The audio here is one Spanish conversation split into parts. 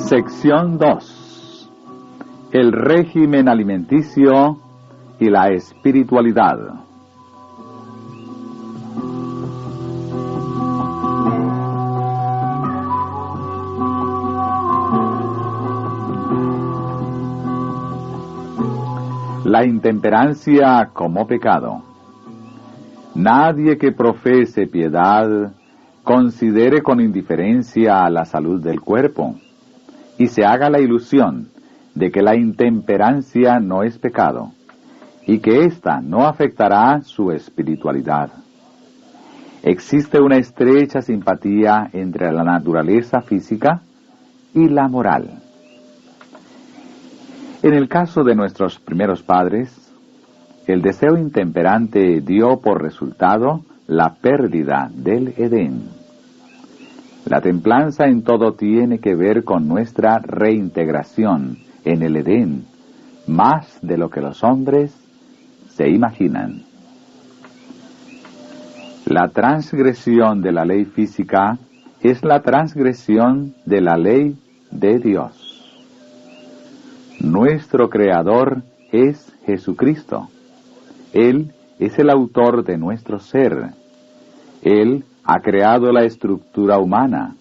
Sección 2. El régimen alimenticio y la espiritualidad. La intemperancia como pecado. Nadie que profese piedad considere con indiferencia la salud del cuerpo y se haga la ilusión de que la intemperancia no es pecado y que ésta no afectará su espiritualidad. Existe una estrecha simpatía entre la naturaleza física y la moral. En el caso de nuestros primeros padres, el deseo intemperante dio por resultado la pérdida del Edén. La templanza en todo tiene que ver con nuestra reintegración en el Edén, más de lo que los hombres se imaginan. La transgresión de la ley física es la transgresión de la ley de Dios. Nuestro Creador es Jesucristo. Él es el autor de nuestro ser. Él ha creado la estructura humana.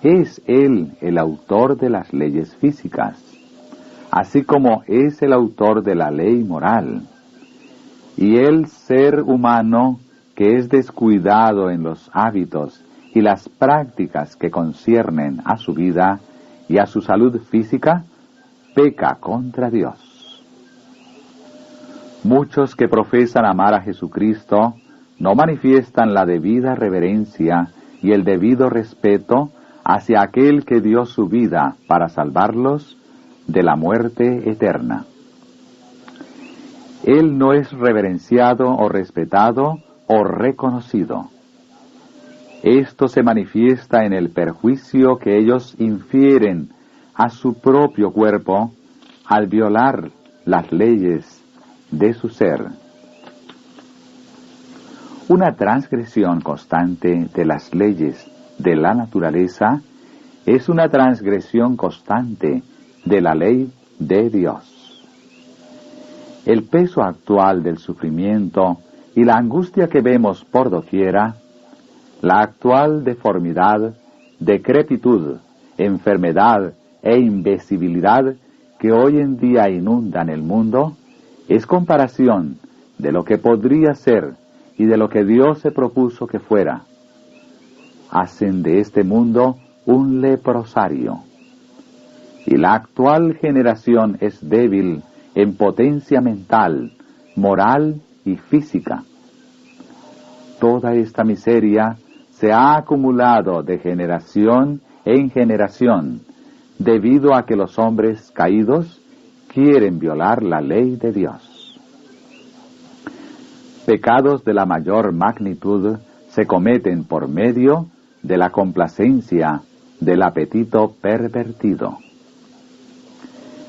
Es Él el autor de las leyes físicas, así como es el autor de la ley moral. Y el ser humano que es descuidado en los hábitos y las prácticas que conciernen a su vida y a su salud física, peca contra Dios. Muchos que profesan amar a Jesucristo no manifiestan la debida reverencia y el debido respeto hacia aquel que dio su vida para salvarlos de la muerte eterna. Él no es reverenciado o respetado o reconocido. Esto se manifiesta en el perjuicio que ellos infieren a su propio cuerpo al violar las leyes de su ser. Una transgresión constante de las leyes de la naturaleza es una transgresión constante de la ley de Dios. El peso actual del sufrimiento y la angustia que vemos por doquiera, la actual deformidad, decrepitud, enfermedad e invisibilidad que hoy en día inundan el mundo, es comparación de lo que podría ser y de lo que Dios se propuso que fuera. Hacen de este mundo un leprosario. Y la actual generación es débil en potencia mental, moral y física. Toda esta miseria se ha acumulado de generación en generación, debido a que los hombres caídos quieren violar la ley de Dios. Pecados de la mayor magnitud se cometen por medio de la complacencia del apetito pervertido.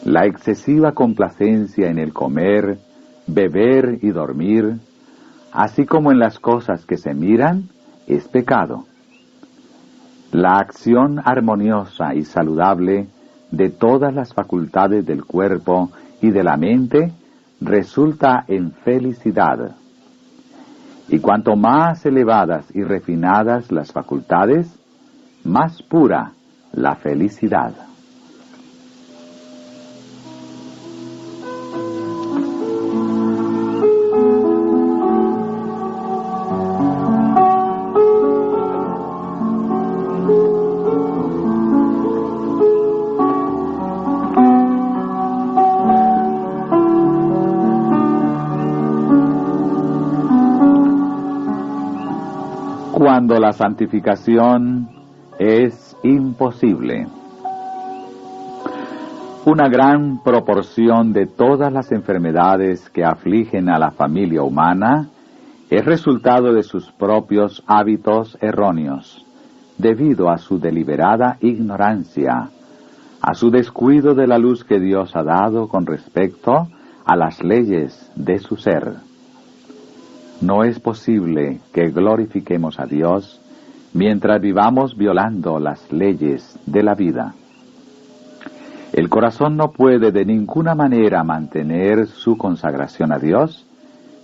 La excesiva complacencia en el comer, beber y dormir, así como en las cosas que se miran, es pecado. La acción armoniosa y saludable de todas las facultades del cuerpo y de la mente resulta en felicidad. Y cuanto más elevadas y refinadas las facultades, más pura la felicidad. Cuando la santificación es imposible. Una gran proporción de todas las enfermedades que afligen a la familia humana es resultado de sus propios hábitos erróneos, debido a su deliberada ignorancia, a su descuido de la luz que Dios ha dado con respecto a las leyes de su ser. No es posible que glorifiquemos a Dios mientras vivamos violando las leyes de la vida. El corazón no puede de ninguna manera mantener su consagración a Dios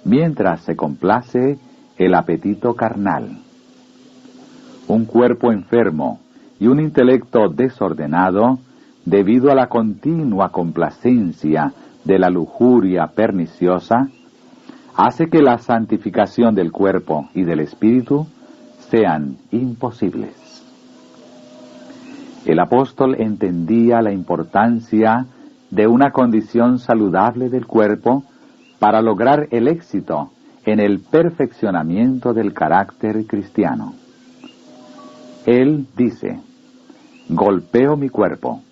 mientras se complace el apetito carnal. Un cuerpo enfermo y un intelecto desordenado, debido a la continua complacencia de la lujuria perniciosa, hace que la santificación del cuerpo y del espíritu sean imposibles. El apóstol entendía la importancia de una condición saludable del cuerpo para lograr el éxito en el perfeccionamiento del carácter cristiano. Él dice: golpeo mi cuerpo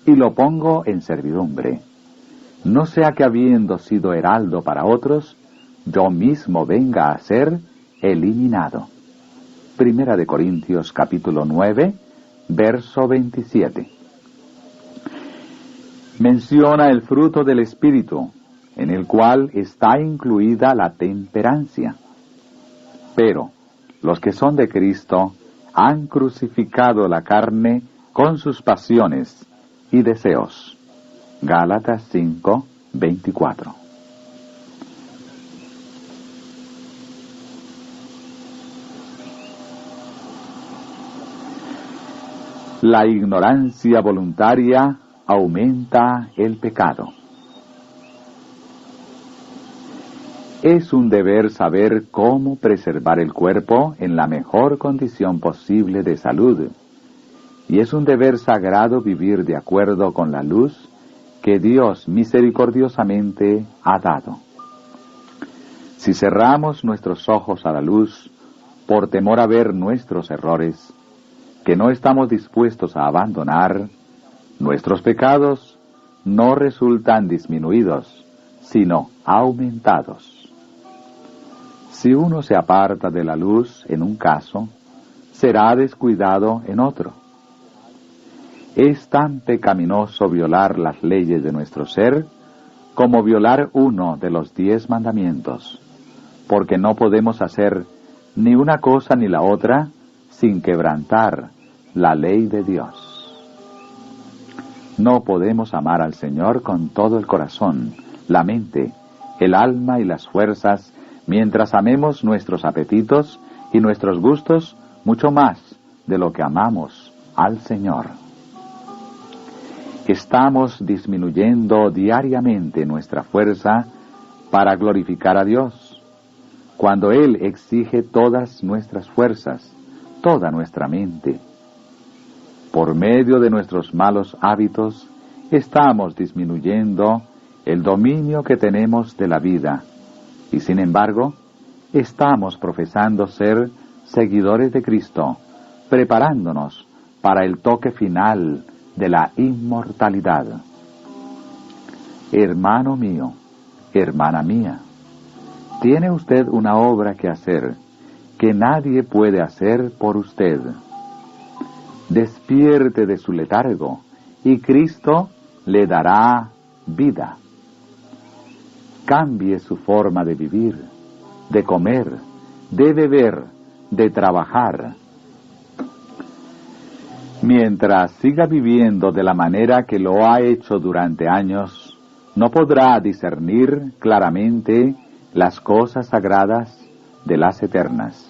y lo pongo en servidumbre, no sea que habiendo sido heraldo para otros, yo mismo venga a ser eliminado. Primera de Corintios capítulo 9, verso 27. Menciona el fruto del Espíritu, en el cual está incluida la temperancia. Pero los que son de Cristo han crucificado la carne con sus pasiones y deseos. Gálatas 5, 24. La ignorancia voluntaria aumenta el pecado. Es un deber saber cómo preservar el cuerpo en la mejor condición posible de salud, y es un deber sagrado vivir de acuerdo con la luz que Dios misericordiosamente ha dado. Si cerramos nuestros ojos a la luz por temor a ver nuestros errores, que no estamos dispuestos a abandonar, nuestros pecados no resultan disminuidos, sino aumentados. Si uno se aparta de la luz en un caso, será descuidado en otro. Es tan pecaminoso violar las leyes de nuestro ser como violar uno de los 10 mandamientos, porque no podemos hacer ni una cosa ni la otra sin quebrantar la ley de Dios. No podemos amar al Señor con todo el corazón, la mente, el alma y las fuerzas, mientras amemos nuestros apetitos y nuestros gustos mucho más de lo que amamos al Señor. Estamos disminuyendo diariamente nuestra fuerza para glorificar a Dios, cuando Él exige todas nuestras fuerzas, toda nuestra mente. Por medio de nuestros malos hábitos, estamos disminuyendo el dominio que tenemos de la vida, y sin embargo, estamos profesando ser seguidores de Cristo, preparándonos para el toque final de la inmortalidad. Hermano mío, hermana mía, tiene usted una obra que hacer que nadie puede hacer por usted. Despierte de su letargo y Cristo le dará vida. Cambie su forma de vivir, de comer, de beber, de trabajar. Mientras siga viviendo de la manera que lo ha hecho durante años, no podrá discernir claramente las cosas sagradas de las eternas.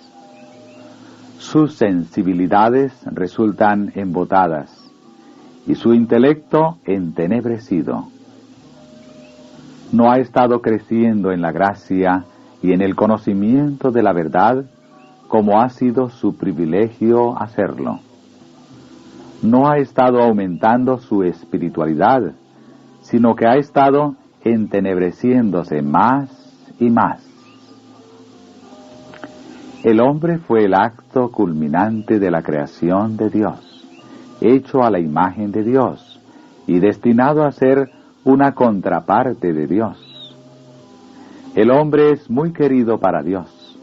Sus sensibilidades resultan embotadas y su intelecto entenebrecido. No ha estado creciendo en la gracia y en el conocimiento de la verdad como ha sido su privilegio hacerlo. No ha estado aumentando su espiritualidad, sino que ha estado entenebreciéndose más y más. El hombre fue el acto culminante de la creación de Dios, hecho a la imagen de Dios y destinado a ser una contraparte de Dios. El hombre es muy querido para Dios,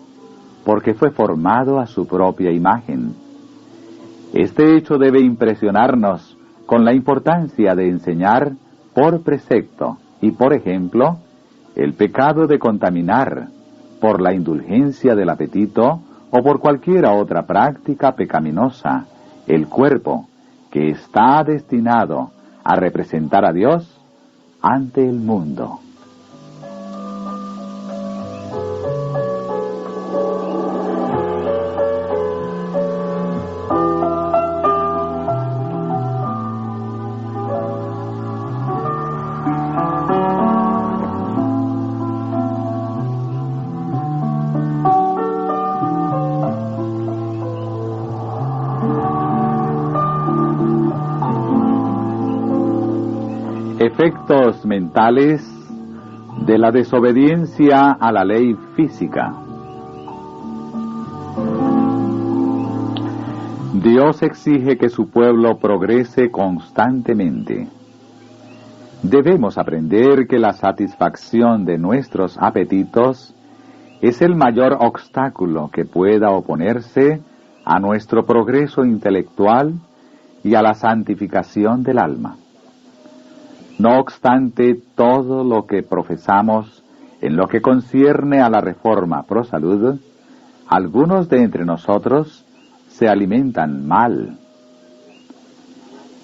porque fue formado a su propia imagen. Este hecho debe impresionarnos con la importancia de enseñar por precepto y por ejemplo el pecado de contaminar por la indulgencia del apetito o por cualquiera otra práctica pecaminosa el cuerpo que está destinado a representar a Dios ante el mundo. Efectos mentales de la desobediencia a la ley física. Dios exige que su pueblo progrese constantemente. Debemos aprender que la satisfacción de nuestros apetitos es el mayor obstáculo que pueda oponerse a nuestro progreso intelectual y a la santificación del alma. No obstante todo lo que profesamos en lo que concierne a la reforma pro salud, algunos de entre nosotros se alimentan mal.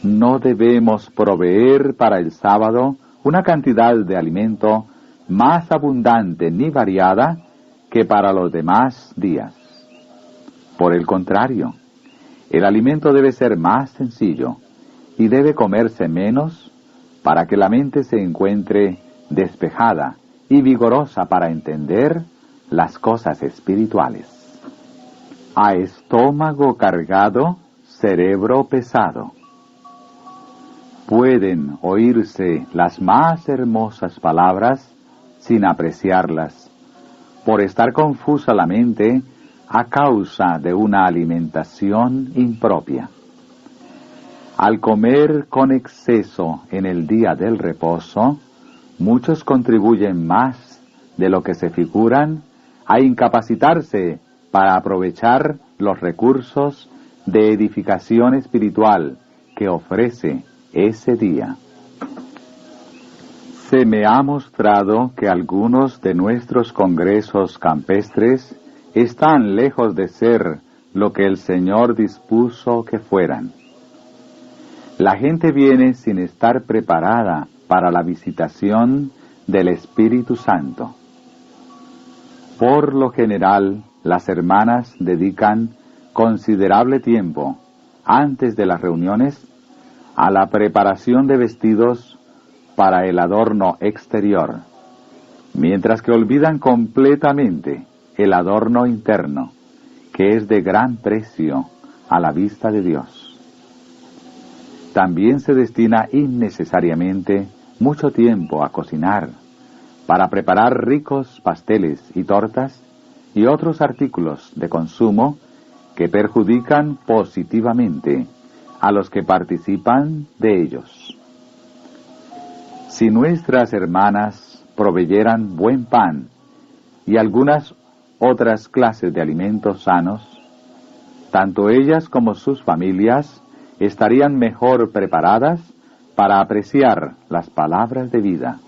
No debemos proveer para el sábado una cantidad de alimento más abundante ni variada que para los demás días. Por el contrario, el alimento debe ser más sencillo y debe comerse menos para que la mente se encuentre despejada y vigorosa para entender las cosas espirituales. A estómago cargado, cerebro pesado. Pueden oírse las más hermosas palabras sin apreciarlas, por estar confusa la mente a causa de una alimentación impropia. Al comer con exceso en el día del reposo, muchos contribuyen más de lo que se figuran a incapacitarse para aprovechar los recursos de edificación espiritual que ofrece ese día. Se me ha mostrado que algunos de nuestros congresos campestres están lejos de ser lo que el Señor dispuso que fueran. La gente viene sin estar preparada para la visitación del Espíritu Santo. Por lo general, las hermanas dedican considerable tiempo, antes de las reuniones, a la preparación de vestidos para el adorno exterior, mientras que olvidan completamente el adorno interno, que es de gran precio a la vista de Dios. También se destina innecesariamente mucho tiempo a cocinar, para preparar ricos pasteles y tortas y otros artículos de consumo que perjudican positivamente a los que participan de ellos. Si nuestras hermanas proveyeran buen pan y algunas otras clases de alimentos sanos, tanto ellas como sus familias estarían mejor preparadas para apreciar las palabras de vida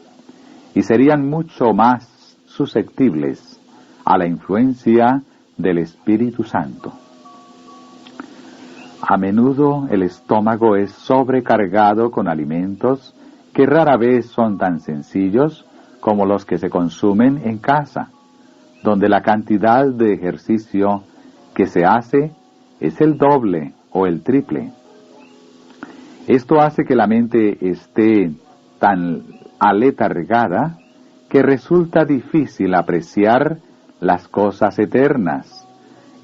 y serían mucho más susceptibles a la influencia del Espíritu Santo. A menudo el estómago es sobrecargado con alimentos que rara vez son tan sencillos como los que se consumen en casa, donde la cantidad de ejercicio que se hace es el doble o el triple. Esto hace que la mente esté tan aletargada que resulta difícil apreciar las cosas eternas,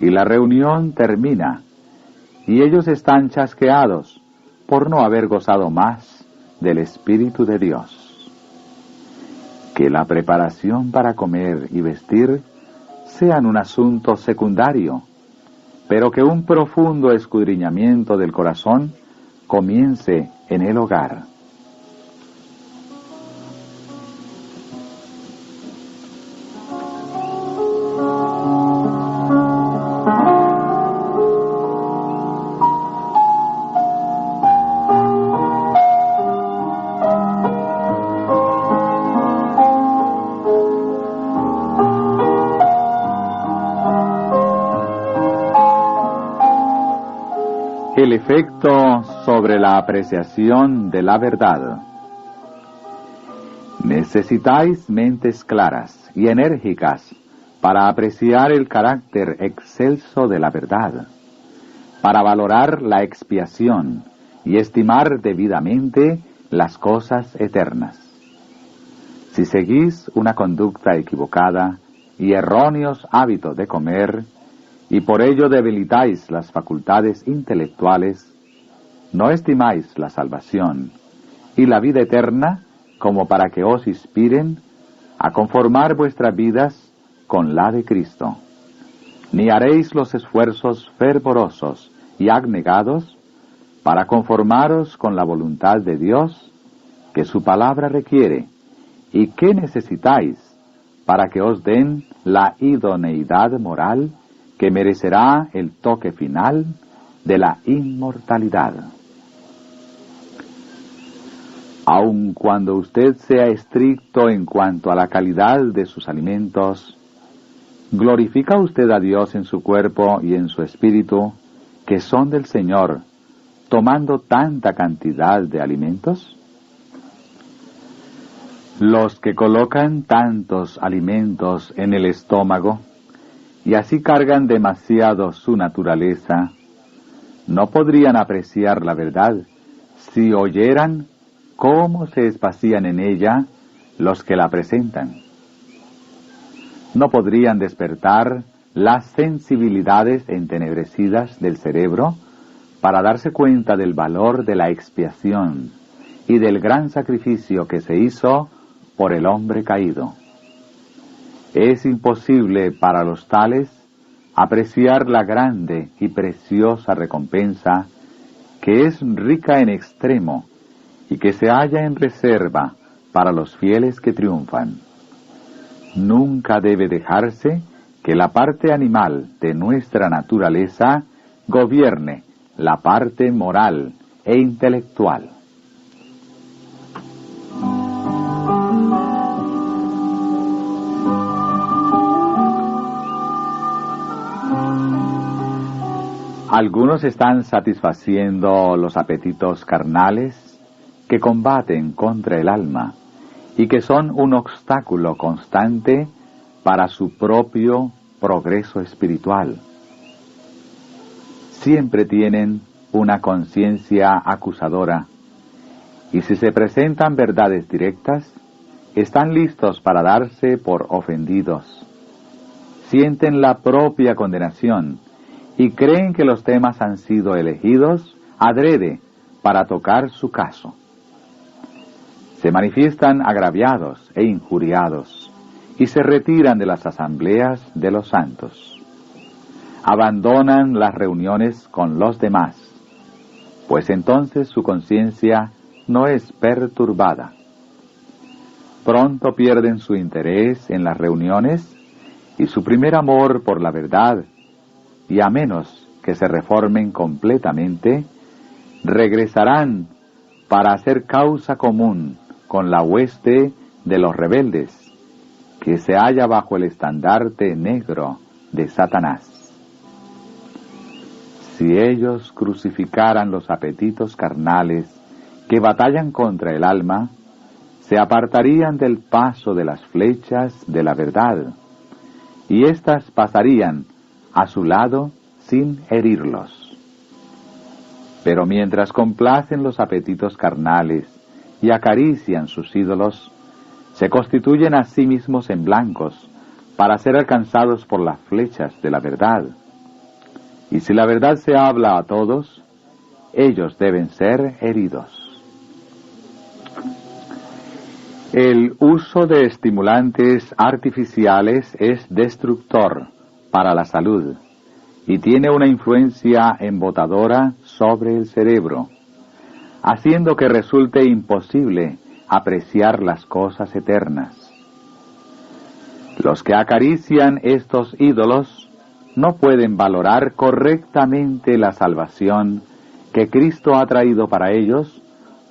y la reunión termina, y ellos están chasqueados por no haber gozado más del Espíritu de Dios. Que la preparación para comer y vestir sean un asunto secundario, pero que un profundo escudriñamiento del corazón comience en el hogar. El efecto sobre la apreciación de la verdad. Necesitáis mentes claras y enérgicas para apreciar el carácter excelso de la verdad, para valorar la expiación y estimar debidamente las cosas eternas. Si seguís una conducta equivocada y erróneos hábitos de comer, y por ello debilitáis las facultades intelectuales, no estimáis la salvación y la vida eterna como para que os inspiren a conformar vuestras vidas con la de Cristo, ni haréis los esfuerzos fervorosos y abnegados para conformaros con la voluntad de Dios que su palabra requiere, y que necesitáis para que os den la idoneidad moral que merecerá el toque final de la inmortalidad. Aun cuando usted sea estricto en cuanto a la calidad de sus alimentos, ¿glorifica usted a Dios en su cuerpo y en su espíritu, que son del Señor, tomando tanta cantidad de alimentos? Los que colocan tantos alimentos en el estómago, y así cargan demasiado su naturaleza, no podrían apreciar la verdad si oyeran cómo se espacían en ella los que la presentan. No podrían despertar las sensibilidades entenebrecidas del cerebro para darse cuenta del valor de la expiación y del gran sacrificio que se hizo por el hombre caído. Es imposible para los tales apreciar la grande y preciosa recompensa que es rica en extremo y que se halla en reserva para los fieles que triunfan. Nunca debe dejarse que la parte animal de nuestra naturaleza gobierne la parte moral e intelectual. Algunos están satisfaciendo los apetitos carnales que combaten contra el alma y que son un obstáculo constante para su propio progreso espiritual. Siempre tienen una conciencia acusadora, y si se presentan verdades directas, están listos para darse por ofendidos. Sienten la propia condenación y creen que los temas han sido elegidos adrede para tocar su caso. Se manifiestan agraviados e injuriados y se retiran de las asambleas de los santos. Abandonan las reuniones con los demás, pues entonces su conciencia no es perturbada. Pronto pierden su interés en las reuniones y su primer amor por la verdad, y a menos que se reformen completamente, regresarán para hacer causa común con la hueste de los rebeldes, que se halla bajo el estandarte negro de Satanás. Si ellos crucificaran los apetitos carnales que batallan contra el alma, se apartarían del paso de las flechas de la verdad, y éstas pasarían a su lado sin herirlos. Pero mientras complacen los apetitos carnales y acarician sus ídolos, se constituyen a sí mismos en blancos para ser alcanzados por las flechas de la verdad. Y si la verdad se habla a todos, ellos deben ser heridos. El uso de estimulantes artificiales es destructor para la salud y tiene una influencia embotadora sobre el cerebro, haciendo que resulte imposible apreciar las cosas eternas. Los que acarician estos ídolos no pueden valorar correctamente la salvación que Cristo ha traído para ellos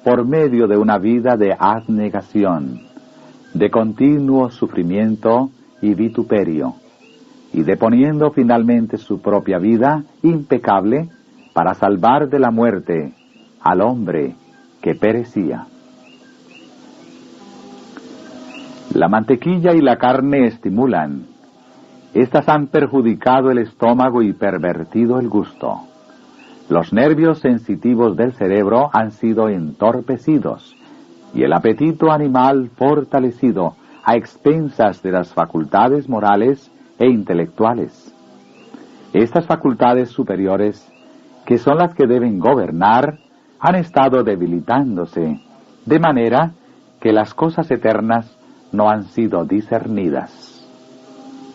por medio de una vida de abnegación, de continuo sufrimiento y vituperio, y deponiendo finalmente su propia vida impecable para salvar de la muerte al hombre que perecía. La mantequilla y la carne estimulan. Estas han perjudicado el estómago y pervertido el gusto. Los nervios sensitivos del cerebro han sido entorpecidos y el apetito animal fortalecido a expensas de las facultades morales e intelectuales. Estas facultades superiores, que son las que deben gobernar, han estado debilitándose, de manera que las cosas eternas no han sido discernidas.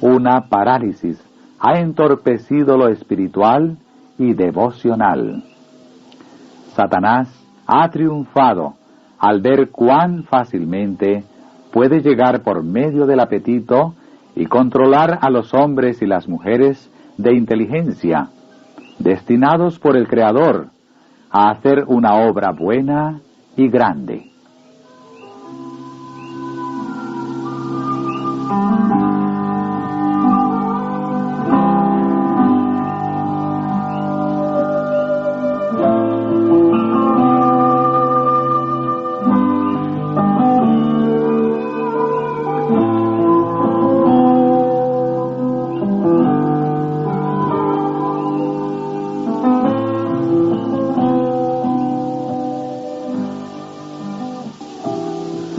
Una parálisis ha entorpecido lo espiritual y devocional. Satanás ha triunfado al ver cuán fácilmente puede llegar por medio del apetito y controlar a los hombres y las mujeres de inteligencia, destinados por el Creador a hacer una obra buena y grande.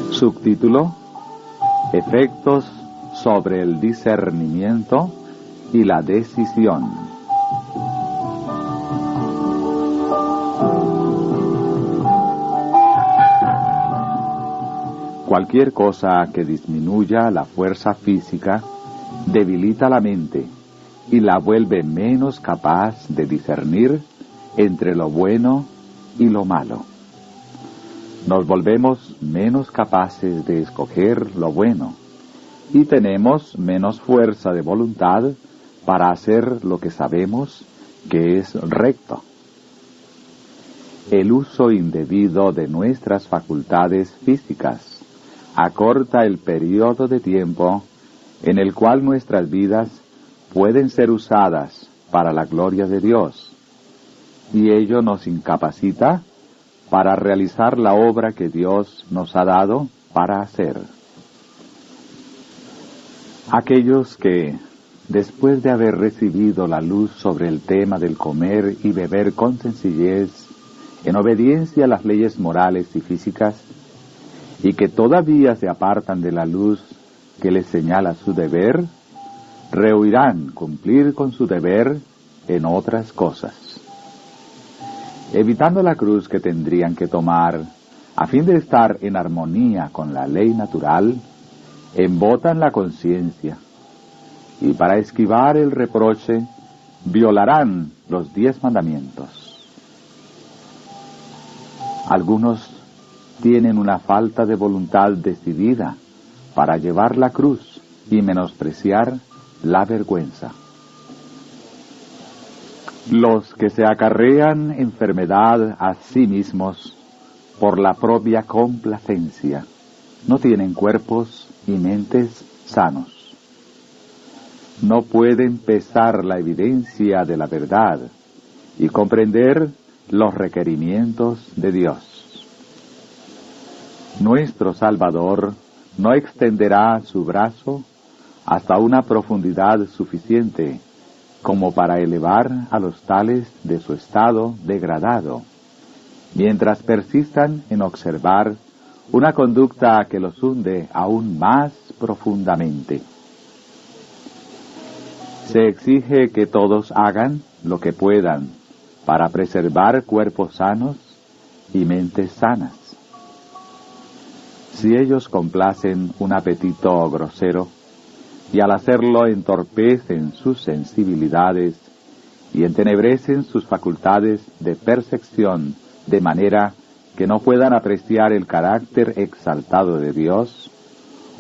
Subtítulo: Efectos sobre el discernimiento y la decisión. Cualquier cosa que disminuya la fuerza física debilita la mente y la vuelve menos capaz de discernir entre lo bueno y lo malo. Nos volvemos menos capaces de escoger lo bueno y tenemos menos fuerza de voluntad para hacer lo que sabemos que es recto. El uso indebido de nuestras facultades físicas acorta el periodo de tiempo en el cual nuestras vidas pueden ser usadas para la gloria de Dios, y ello nos incapacita para realizar la obra que Dios nos ha dado para hacer. Aquellos que, después de haber recibido la luz sobre el tema del comer y beber con sencillez, en obediencia a las leyes morales y físicas, y que todavía se apartan de la luz que les señala su deber, rehuirán cumplir con su deber en otras cosas. Evitando la cruz que tendrían que tomar, a fin de estar en armonía con la ley natural, embotan la conciencia, y para esquivar el reproche, violarán los 10 mandamientos. Algunos tienen una falta de voluntad decidida para llevar la cruz y menospreciar la vergüenza. Los que se acarrean enfermedad a sí mismos por la propia complacencia no tienen cuerpos y mentes sanos. No pueden pesar la evidencia de la verdad y comprender los requerimientos de Dios. Nuestro Salvador no extenderá su brazo hasta una profundidad suficiente como para elevar a los tales de su estado degradado, mientras persistan en observar una conducta que los hunde aún más profundamente. Se exige que todos hagan lo que puedan para preservar cuerpos sanos y mentes sanas. Si ellos complacen un apetito grosero, y al hacerlo entorpecen sus sensibilidades y entenebrecen sus facultades de percepción, de manera que no puedan apreciar el carácter exaltado de Dios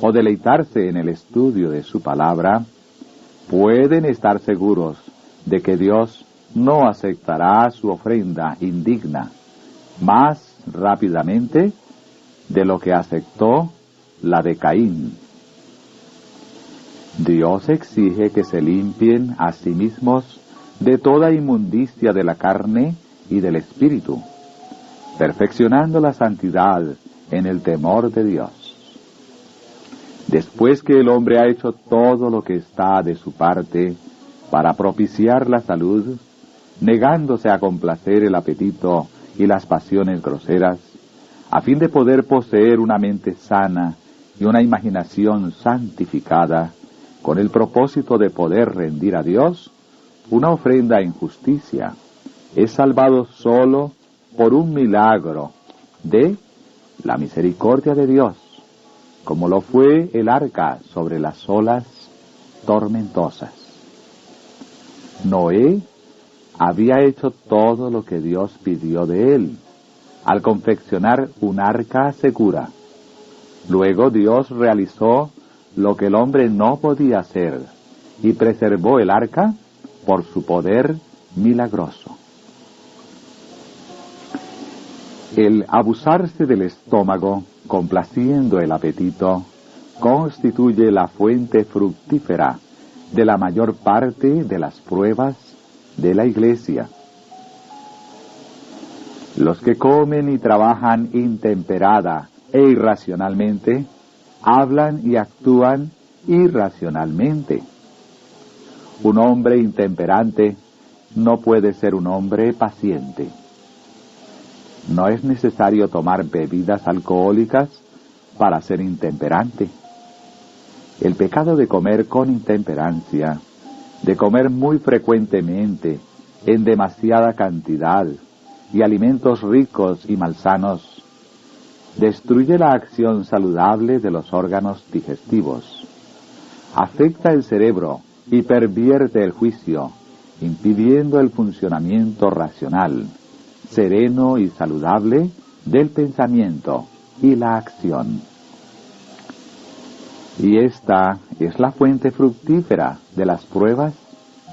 o deleitarse en el estudio de su palabra, pueden estar seguros de que Dios no aceptará su ofrenda indigna más rápidamente de lo que aceptó la de Caín. Dios exige que se limpien a sí mismos de toda inmundicia de la carne y del espíritu, perfeccionando la santidad en el temor de Dios. Después que el hombre ha hecho todo lo que está de su parte para propiciar la salud, negándose a complacer el apetito y las pasiones groseras, a fin de poder poseer una mente sana y una imaginación santificada, con el propósito de poder rendir a Dios una ofrenda en justicia, es salvado solo por un milagro de la misericordia de Dios, como lo fue el arca sobre las olas tormentosas. Noé había hecho todo lo que Dios pidió de él, al confeccionar un arca segura. Luego Dios realizó lo que el hombre no podía hacer, y preservó el arca por su poder milagroso. El abusarse del estómago, complaciendo el apetito, constituye la fuente fructífera de la mayor parte de las pruebas de la Iglesia. Los que comen y trabajan intemperada e irracionalmente, hablan y actúan irracionalmente. Un hombre intemperante no puede ser un hombre paciente. No es necesario tomar bebidas alcohólicas para ser intemperante. El pecado de comer con intemperancia, de comer muy frecuentemente, en demasiada cantidad, y alimentos ricos y malsanos, destruye la acción saludable de los órganos digestivos, afecta el cerebro y pervierte el juicio, impidiendo el funcionamiento racional, sereno y saludable del pensamiento y la acción. Y esta es la fuente fructífera de las pruebas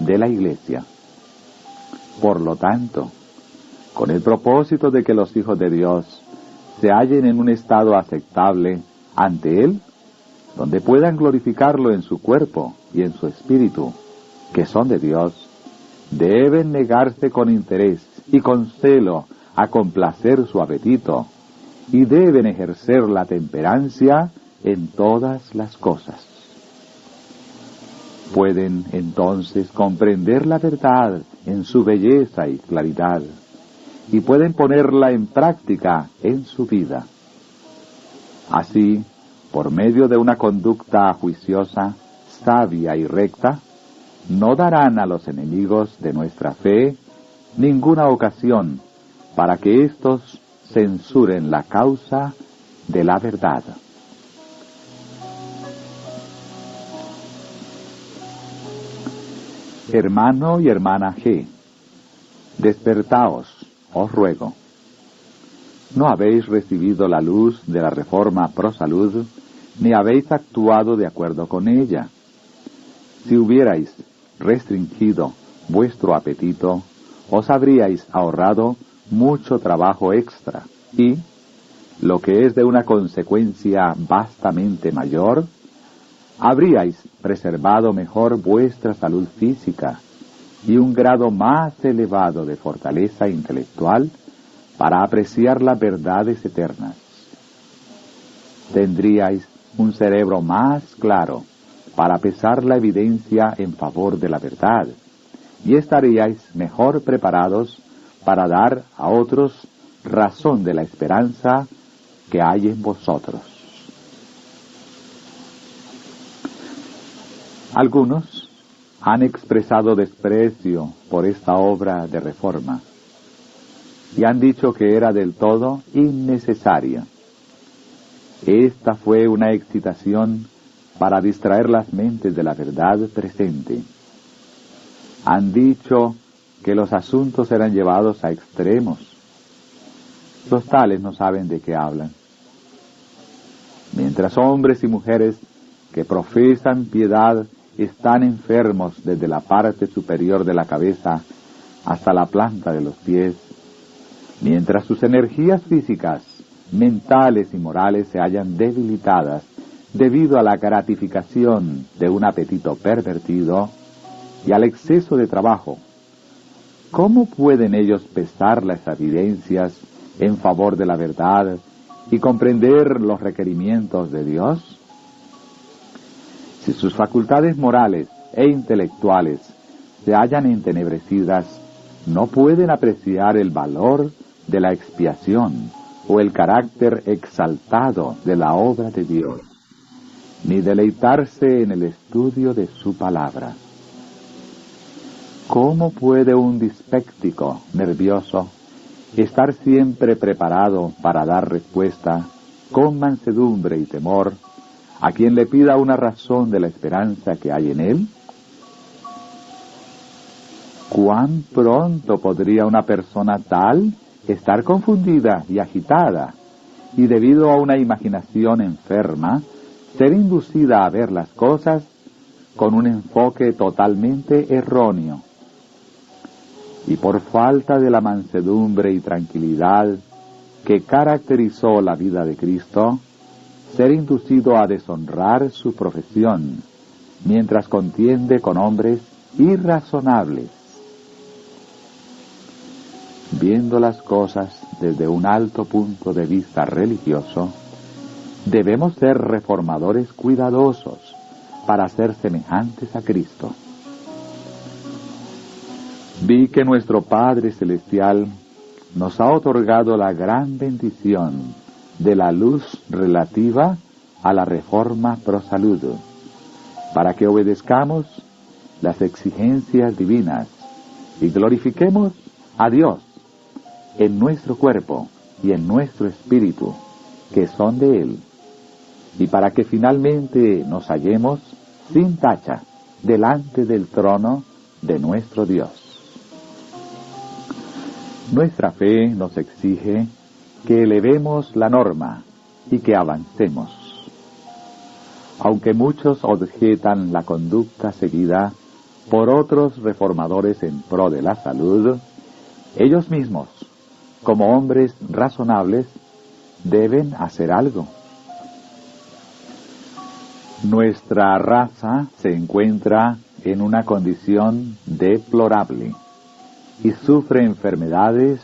de la Iglesia. Por lo tanto, con el propósito de que los hijos de Dios se hallen en un estado aceptable ante Él, donde puedan glorificarlo en su cuerpo y en su espíritu, que son de Dios, deben negarse con interés y con celo a complacer su apetito, y deben ejercer la temperancia en todas las cosas. Pueden entonces comprender la verdad en su belleza y claridad, y pueden ponerla en práctica en su vida. Así, por medio de una conducta juiciosa, sabia y recta, no darán a los enemigos de nuestra fe ninguna ocasión para que éstos censuren la causa de la verdad. Hermano y hermana G, despertaos, os ruego. No habéis recibido la luz de la reforma pro salud, ni habéis actuado de acuerdo con ella. Si hubierais restringido vuestro apetito, os habríais ahorrado mucho trabajo extra y, lo que es de una consecuencia vastamente mayor, habríais preservado mejor vuestra salud física y un grado más elevado de fortaleza intelectual para apreciar las verdades eternas. Tendríais un cerebro más claro para pesar la evidencia en favor de la verdad, y estaríais mejor preparados para dar a otros razón de la esperanza que hay en vosotros. Algunos han expresado desprecio por esta obra de reforma y han dicho que era del todo innecesaria. Esta fue una excitación para distraer las mentes de la verdad presente. Han dicho que los asuntos eran llevados a extremos. Los tales no saben de qué hablan. Mientras hombres y mujeres que profesan piedad están enfermos desde la parte superior de la cabeza hasta la planta de los pies, mientras sus energías físicas, mentales y morales se hallan debilitadas debido a la gratificación de un apetito pervertido y al exceso de trabajo, ¿cómo pueden ellos pesar las evidencias en favor de la verdad y comprender los requerimientos de Dios? Si sus facultades morales e intelectuales se hallan entenebrecidas, no pueden apreciar el valor de la expiación o el carácter exaltado de la obra de Dios, ni deleitarse en el estudio de su palabra. ¿Cómo puede un dispéctico, nervioso, estar siempre preparado para dar respuesta con mansedumbre y temor a quien le pida una razón de la esperanza que hay en él? ¿Cuán pronto podría una persona tal estar confundida y agitada, y debido a una imaginación enferma, ser inducida a ver las cosas con un enfoque totalmente erróneo? Y por falta de la mansedumbre y tranquilidad que caracterizó la vida de Cristo, ser inducido a deshonrar su profesión, mientras contiende con hombres irrazonables. Viendo las cosas desde un alto punto de vista religioso, debemos ser reformadores cuidadosos para ser semejantes a Cristo. Vi que nuestro Padre Celestial nos ha otorgado la gran bendición de la luz relativa a la reforma pro salud, para que obedezcamos las exigencias divinas y glorifiquemos a Dios en nuestro cuerpo y en nuestro espíritu, que son de Él, y para que finalmente nos hallemos sin tacha delante del trono de nuestro Dios. Nuestra fe nos exige que elevemos la norma y que avancemos. Aunque muchos objetan la conducta seguida por otros reformadores en pro de la salud, ellos mismos, como hombres razonables, deben hacer algo. Nuestra raza se encuentra en una condición deplorable y sufre enfermedades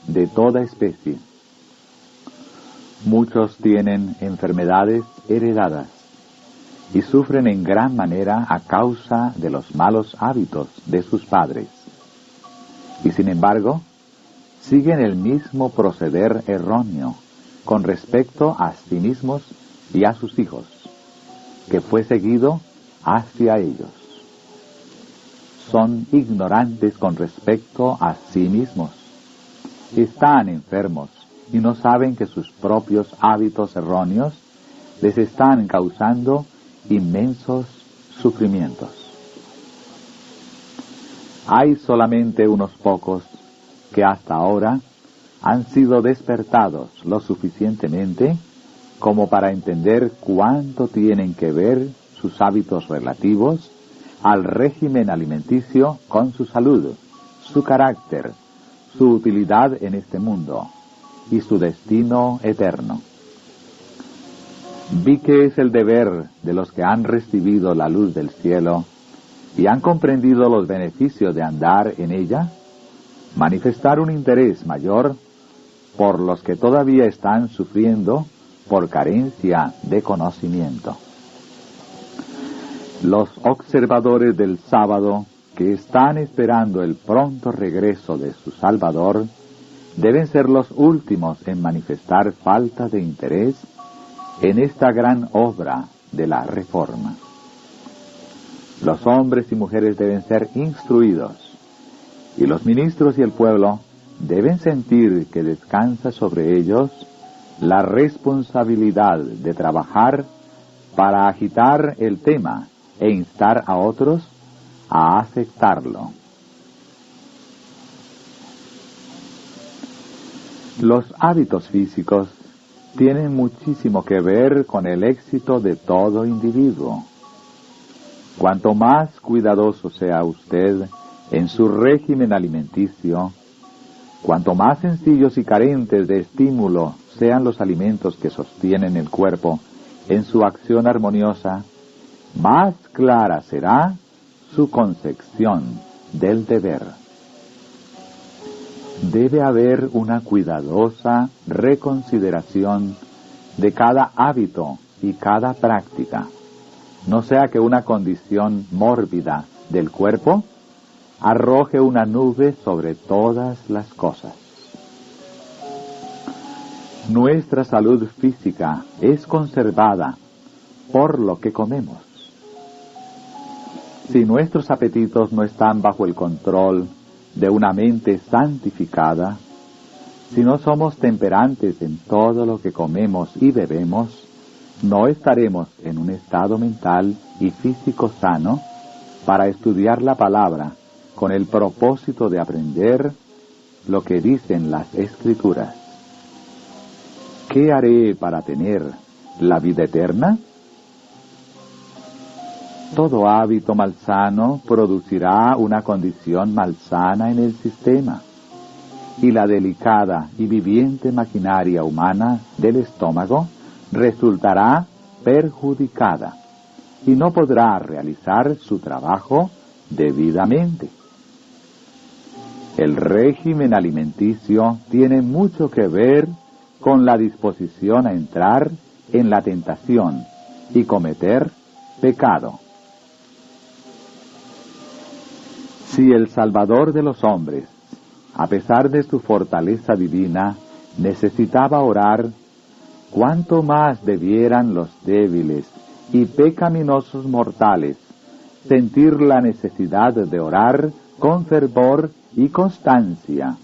de toda especie. Muchos tienen enfermedades heredadas y sufren en gran manera a causa de los malos hábitos de sus padres. Y sin embargo, siguen el mismo proceder erróneo con respecto a sí mismos y a sus hijos, que fue seguido hacia ellos. Son ignorantes con respecto a sí mismos. Están enfermos y no saben que sus propios hábitos erróneos les están causando inmensos sufrimientos. Hay solamente unos pocos que hasta ahora han sido despertados lo suficientemente como para entender cuánto tienen que ver sus hábitos relativos al régimen alimenticio con su salud, su carácter, su utilidad en este mundo y su destino eterno. Vi que es el deber de los que han recibido la luz del cielo y han comprendido los beneficios de andar en ella, manifestar un interés mayor por los que todavía están sufriendo por carencia de conocimiento. Los observadores del sábado que están esperando el pronto regreso de su Salvador deben ser los últimos en manifestar falta de interés en esta gran obra de la reforma. Los hombres y mujeres deben ser instruidos, y los ministros y el pueblo deben sentir que descansa sobre ellos la responsabilidad de trabajar para agitar el tema e instar a otros a aceptarlo. Los hábitos físicos tienen muchísimo que ver con el éxito de todo individuo. Cuanto más cuidadoso sea usted en su régimen alimenticio, cuanto más sencillos y carentes de estímulo sean los alimentos que sostienen el cuerpo en su acción armoniosa, más clara será su concepción del deber. Debe haber una cuidadosa reconsideración de cada hábito y cada práctica, no sea que una condición mórbida del cuerpo arroje una nube sobre todas las cosas. Nuestra salud física es conservada por lo que comemos. Si nuestros apetitos no están bajo el control de una mente santificada, si no somos temperantes en todo lo que comemos y bebemos, no estaremos en un estado mental y físico sano para estudiar la palabra con el propósito de aprender lo que dicen las Escrituras. ¿Qué haré para tener la vida eterna? Todo hábito malsano producirá una condición malsana en el sistema, y la delicada y viviente maquinaria humana del estómago resultará perjudicada y no podrá realizar su trabajo debidamente. El régimen alimenticio tiene mucho que ver con la disposición a entrar en la tentación y cometer pecado. Si el Salvador de los hombres, a pesar de su fortaleza divina, necesitaba orar, ¿cuánto más debieran los débiles y pecaminosos mortales sentir la necesidad de orar con fervor y constancia?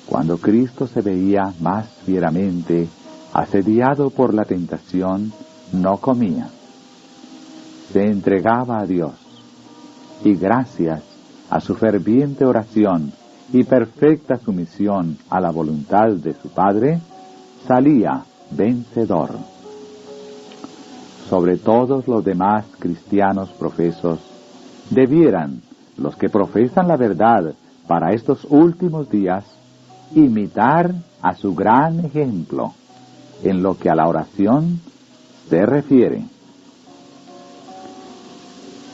Cuando Cristo se veía más fieramente asediado por la tentación, no comía. Se entregaba a Dios, y gracias a su ferviente oración y perfecta sumisión a la voluntad de su Padre, salía vencedor. Sobre todos los demás cristianos profesos, debieran los que profesan la verdad para estos últimos días imitar a su gran ejemplo en lo que a la oración se refiere.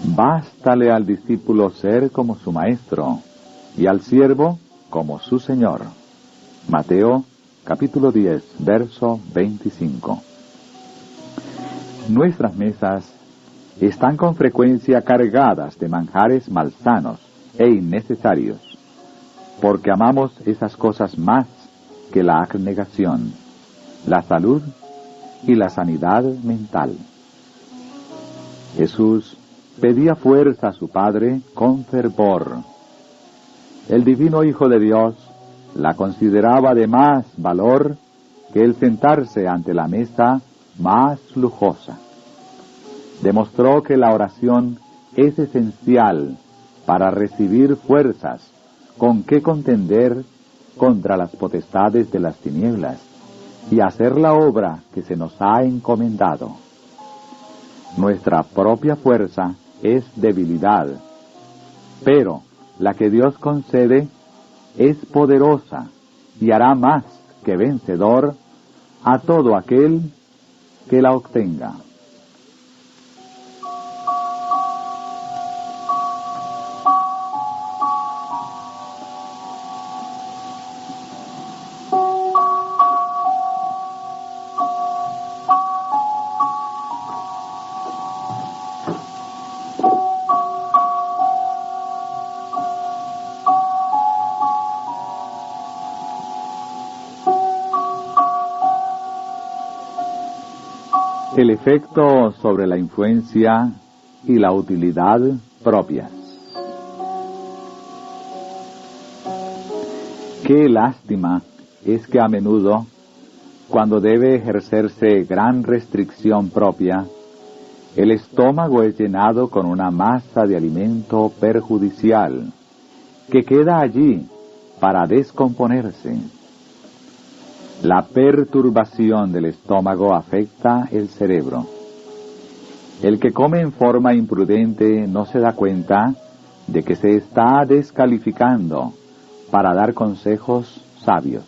Bástale al discípulo ser como su maestro y al siervo como su señor. Mateo capítulo 10, verso 25. Nuestras mesas están con frecuencia cargadas de manjares malsanos e innecesarios, porque amamos esas cosas más que la abnegación, la salud y la sanidad mental. Jesús pedía fuerza a su Padre con fervor. El divino Hijo de Dios la consideraba de más valor que el sentarse ante la mesa más lujosa. Demostró que la oración es esencial para recibir fuerzas con que contender contra las potestades de las tinieblas y hacer la obra que se nos ha encomendado. Nuestra propia fuerza es debilidad, pero la que Dios concede es poderosa y hará más que vencedor a todo aquel que la obtenga. El efecto sobre la influencia y la utilidad propias. Qué lástima es que a menudo, cuando debe ejercerse gran restricción propia, el estómago es llenado con una masa de alimento perjudicial, que queda allí para descomponerse. La perturbación del estómago afecta el cerebro. El que come en forma imprudente no se da cuenta de que se está descalificando para dar consejos sabios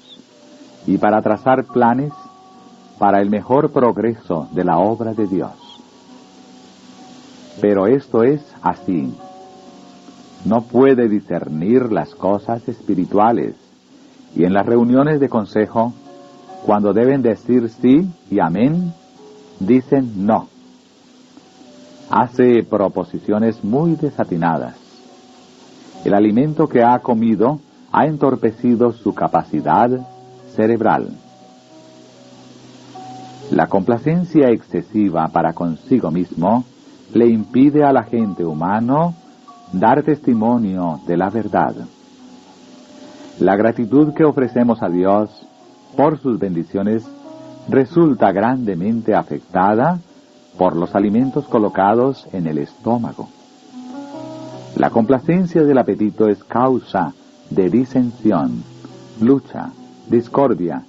y para trazar planes para el mejor progreso de la obra de Dios. Pero esto es así. no puede discernir las cosas espirituales, y en las reuniones de consejo, cuando deben decir sí y amén, dicen no. Hace proposiciones muy desatinadas. El alimento que ha comido ha entorpecido su capacidad cerebral. La complacencia excesiva para consigo mismo le impide al agente humano dar testimonio de la verdad. La gratitud que ofrecemos a Dios por sus bendiciones resulta grandemente afectada por los alimentos colocados en el estómago. La complacencia del apetito es causa de disensión, lucha, discordia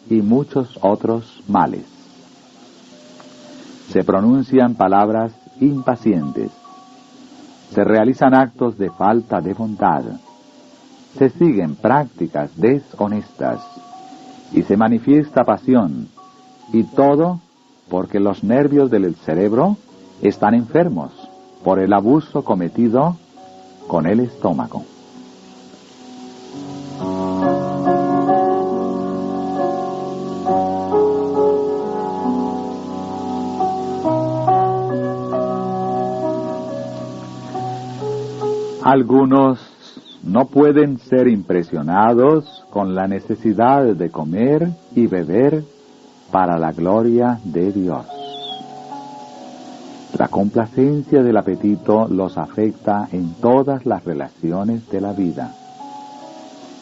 y muchos otros males. Se pronuncian palabras impacientes, se realizan actos de falta de bondad, se siguen prácticas deshonestas y se manifiesta pasión, y todo porque los nervios del cerebro están enfermos por el abuso cometido con el estómago. Algunos no pueden ser impresionados con la necesidad de comer y beber para la gloria de Dios. La complacencia del apetito los afecta en todas las relaciones de la vida.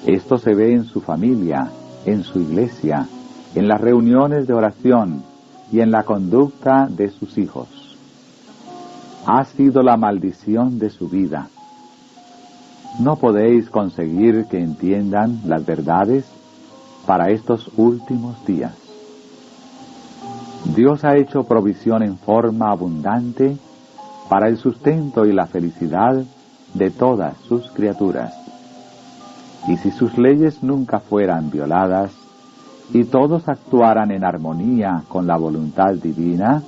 Esto se ve en su familia, en su iglesia, en las reuniones de oración y en la conducta de sus hijos. Ha sido la maldición de su vida. No podéis conseguir que entiendan las verdades para estos últimos días. Dios ha hecho provisión en forma abundante para el sustento y la felicidad de todas sus criaturas. Y si sus leyes nunca fueran violadas y todos actuaran en armonía con la voluntad divina,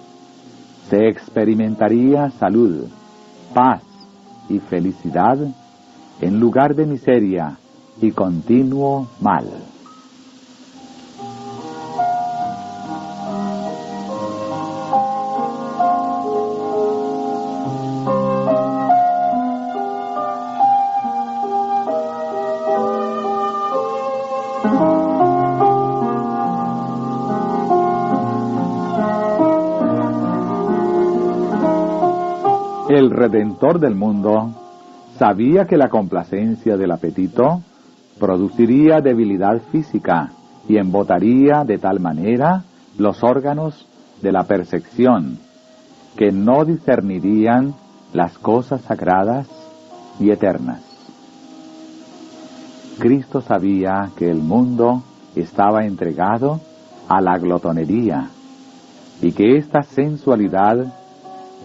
se experimentaría salud, paz y felicidad en lugar de miseria y continuo mal. El Redentor del mundo sabía que la complacencia del apetito produciría debilidad física y embotaría de tal manera los órganos de la percepción que no discernirían las cosas sagradas y eternas. Cristo sabía que el mundo estaba entregado a la glotonería y que esta sensualidad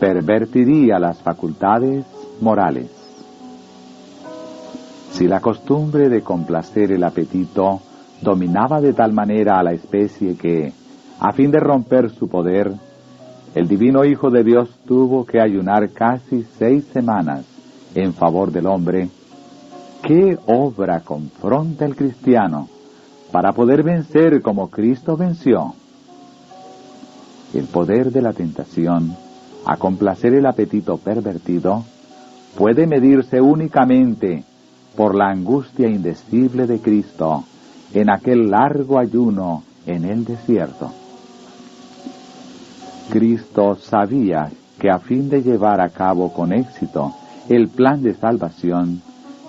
pervertiría las facultades morales. Si la costumbre de complacer el apetito dominaba de tal manera a la especie que, a fin de romper su poder, el divino Hijo de Dios tuvo que ayunar casi 6 semanas en favor del hombre, ¿qué obra confronta el cristiano para poder vencer como Cristo venció? El poder de la tentación a complacer el apetito pervertido puede medirse únicamente por la angustia indecible de Cristo en aquel largo ayuno en el desierto. Cristo sabía que a fin de llevar a cabo con éxito el plan de salvación,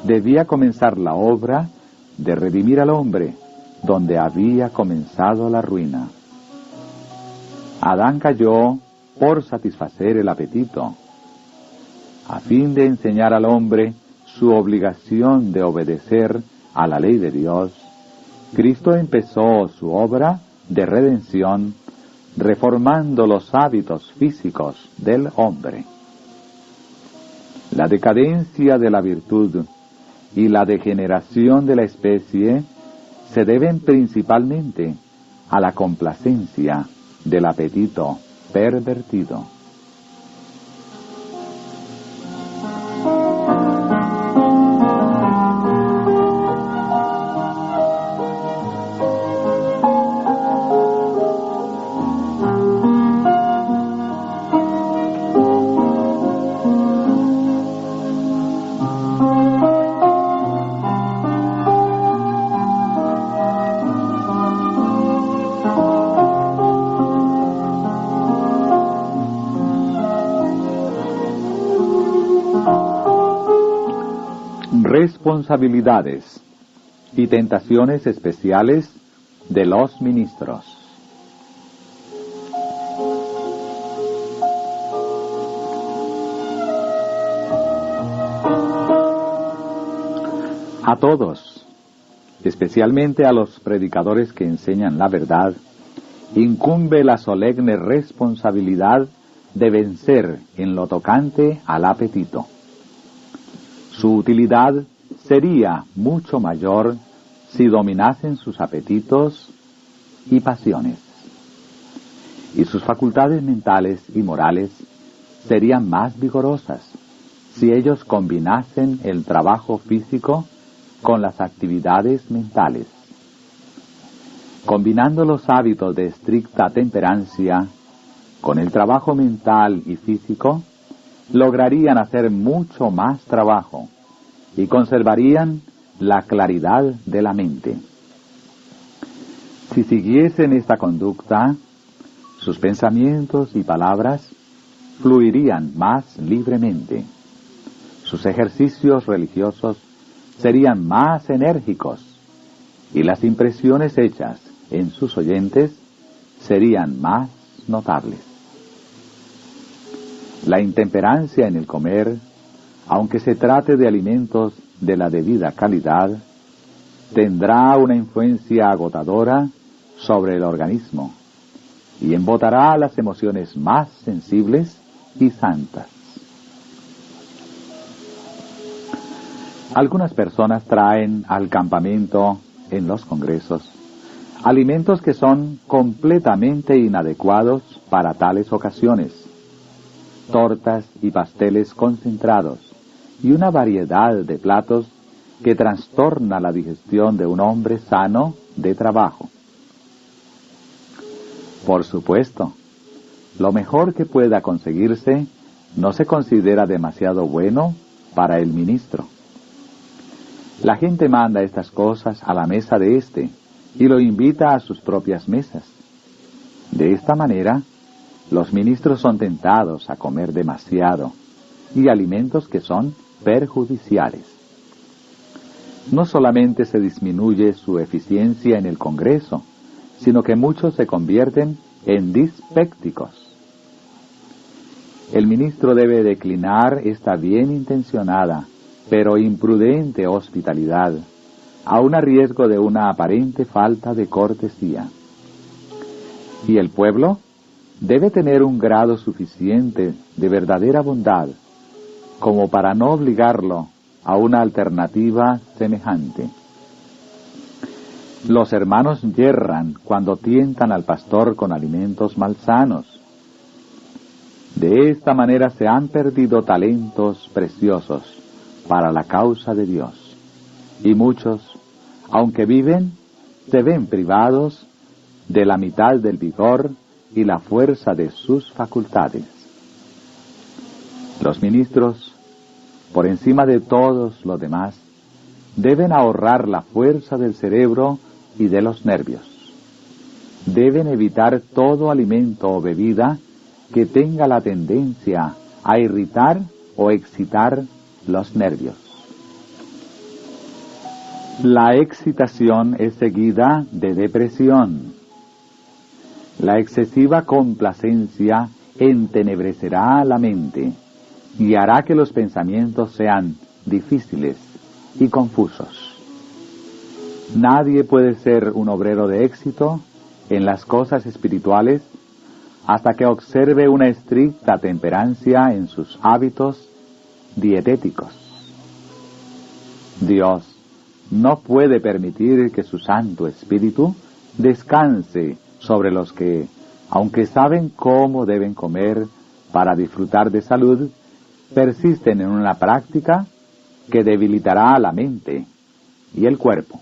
debía comenzar la obra de redimir al hombre donde había comenzado la ruina. Adán cayó por satisfacer el apetito. A fin de enseñar al hombre su obligación de obedecer a la ley de Dios, Cristo empezó su obra de redención reformando los hábitos físicos del hombre. La decadencia de la virtud y la degeneración de la especie se deben principalmente a la complacencia del apetito pervertido. Responsabilidades y tentaciones especiales de los ministros. A todos, especialmente a los predicadores que enseñan la verdad, incumbe la solemne responsabilidad de vencer en lo tocante al apetito. Su utilidad sería mucho mayor si dominasen sus apetitos y pasiones. Y sus facultades mentales y morales serían más vigorosas si ellos combinasen el trabajo físico con las actividades mentales. Combinando los hábitos de estricta temperancia con el trabajo mental y físico, lograrían hacer mucho más trabajo y conservarían la claridad de la mente. Si siguiesen esta conducta, sus pensamientos y palabras fluirían más libremente. Sus ejercicios religiosos serían más enérgicos y las impresiones hechas en sus oyentes serían más notables. La intemperancia en el comer, aunque se trate de alimentos de la debida calidad, tendrá una influencia agotadora sobre el organismo y embotará las emociones más sensibles y santas. Algunas personas traen al campamento, en los congresos, alimentos que son completamente inadecuados para tales ocasiones, tortas y pasteles concentrados, y una variedad de platos que trastorna la digestión de un hombre sano de trabajo. Por supuesto, lo mejor que pueda conseguirse no se considera demasiado bueno para el ministro. La gente manda estas cosas a la mesa de éste y lo invita a sus propias mesas. De esta manera, los ministros son tentados a comer demasiado y alimentos que son perjudiciales. No solamente se disminuye su eficiencia en el Congreso, sino que muchos se convierten en dispécticos. El ministro debe declinar esta bien intencionada, pero imprudente hospitalidad, aun a riesgo de una aparente falta de cortesía. Y el pueblo debe tener un grado suficiente de verdadera bondad como para no obligarlo a una alternativa semejante. Los hermanos yerran cuando tientan al pastor con alimentos malsanos. De esta manera se han perdido talentos preciosos para la causa de Dios, y muchos, aunque viven, se ven privados de la mitad del vigor y la fuerza de sus facultades. Los ministros, por encima de todos los demás, deben ahorrar la fuerza del cerebro y de los nervios. Deben evitar todo alimento o bebida que tenga la tendencia a irritar o excitar los nervios. La excitación es seguida de depresión. La excesiva complacencia entenebrecerá la mente y hará que los pensamientos sean difíciles y confusos. Nadie puede ser un obrero de éxito en las cosas espirituales hasta que observe una estricta temperancia en sus hábitos dietéticos. Dios no puede permitir que su Santo Espíritu descanse sobre los que, aunque saben cómo deben comer para disfrutar de salud, persisten en una práctica que debilitará la mente y el cuerpo.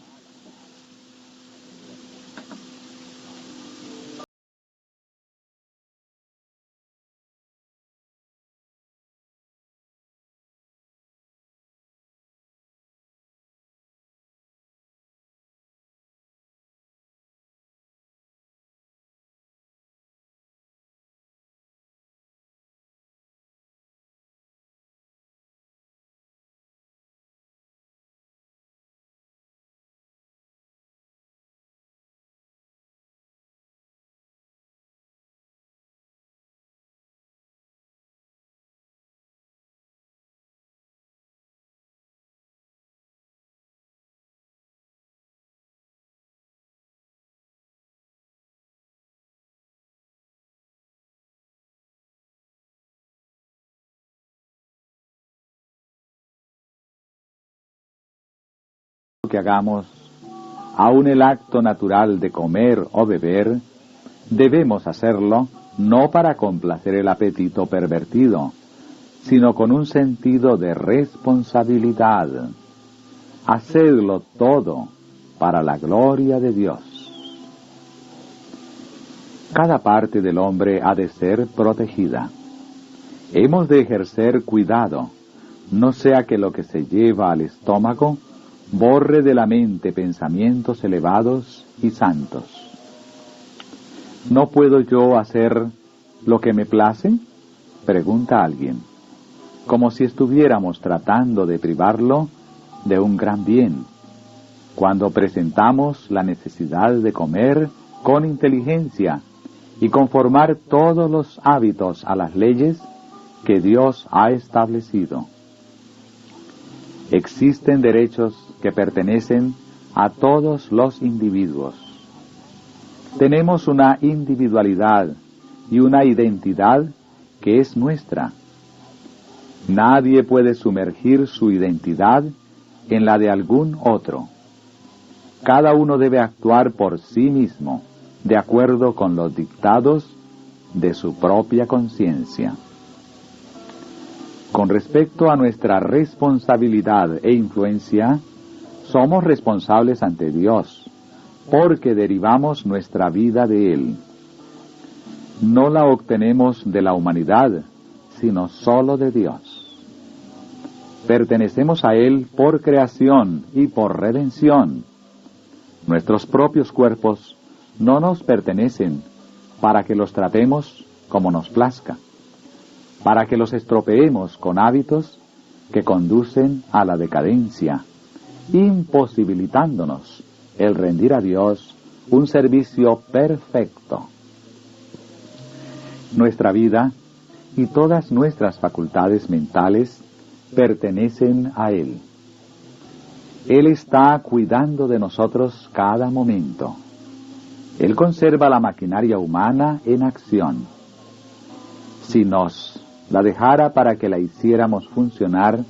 que hagamos, aun el acto natural de comer o beber, debemos hacerlo no para complacer el apetito pervertido, sino con un sentido de responsabilidad. Hacedlo todo para la gloria de Dios. Cada parte del hombre ha de ser protegida. Hemos de ejercer cuidado, no sea que lo que se lleva al estómago borre de la mente pensamientos elevados y santos. ¿No puedo yo hacer lo que me place?, pregunta alguien, como si estuviéramos tratando de privarlo de un gran bien, cuando presentamos la necesidad de comer con inteligencia y conformar todos los hábitos a las leyes que Dios ha establecido. Existen derechos que pertenecen a todos los individuos. Tenemos una individualidad y una identidad que es nuestra. Nadie puede sumergir su identidad en la de algún otro. Cada uno debe actuar por sí mismo, de acuerdo con los dictados de su propia conciencia. Con respecto a nuestra responsabilidad e influencia, somos responsables ante Dios, porque derivamos nuestra vida de Él. No la obtenemos de la humanidad, sino solo de Dios. Pertenecemos a Él por creación y por redención. Nuestros propios cuerpos no nos pertenecen para que los tratemos como nos plazca, para que los estropeemos con hábitos que conducen a la decadencia, imposibilitándonos el rendir a Dios un servicio perfecto. Nuestra vida y todas nuestras facultades mentales pertenecen a Él. Él está cuidando de nosotros cada momento. Él conserva la maquinaria humana en acción. Si nos la dejara para que la hiciéramos funcionar,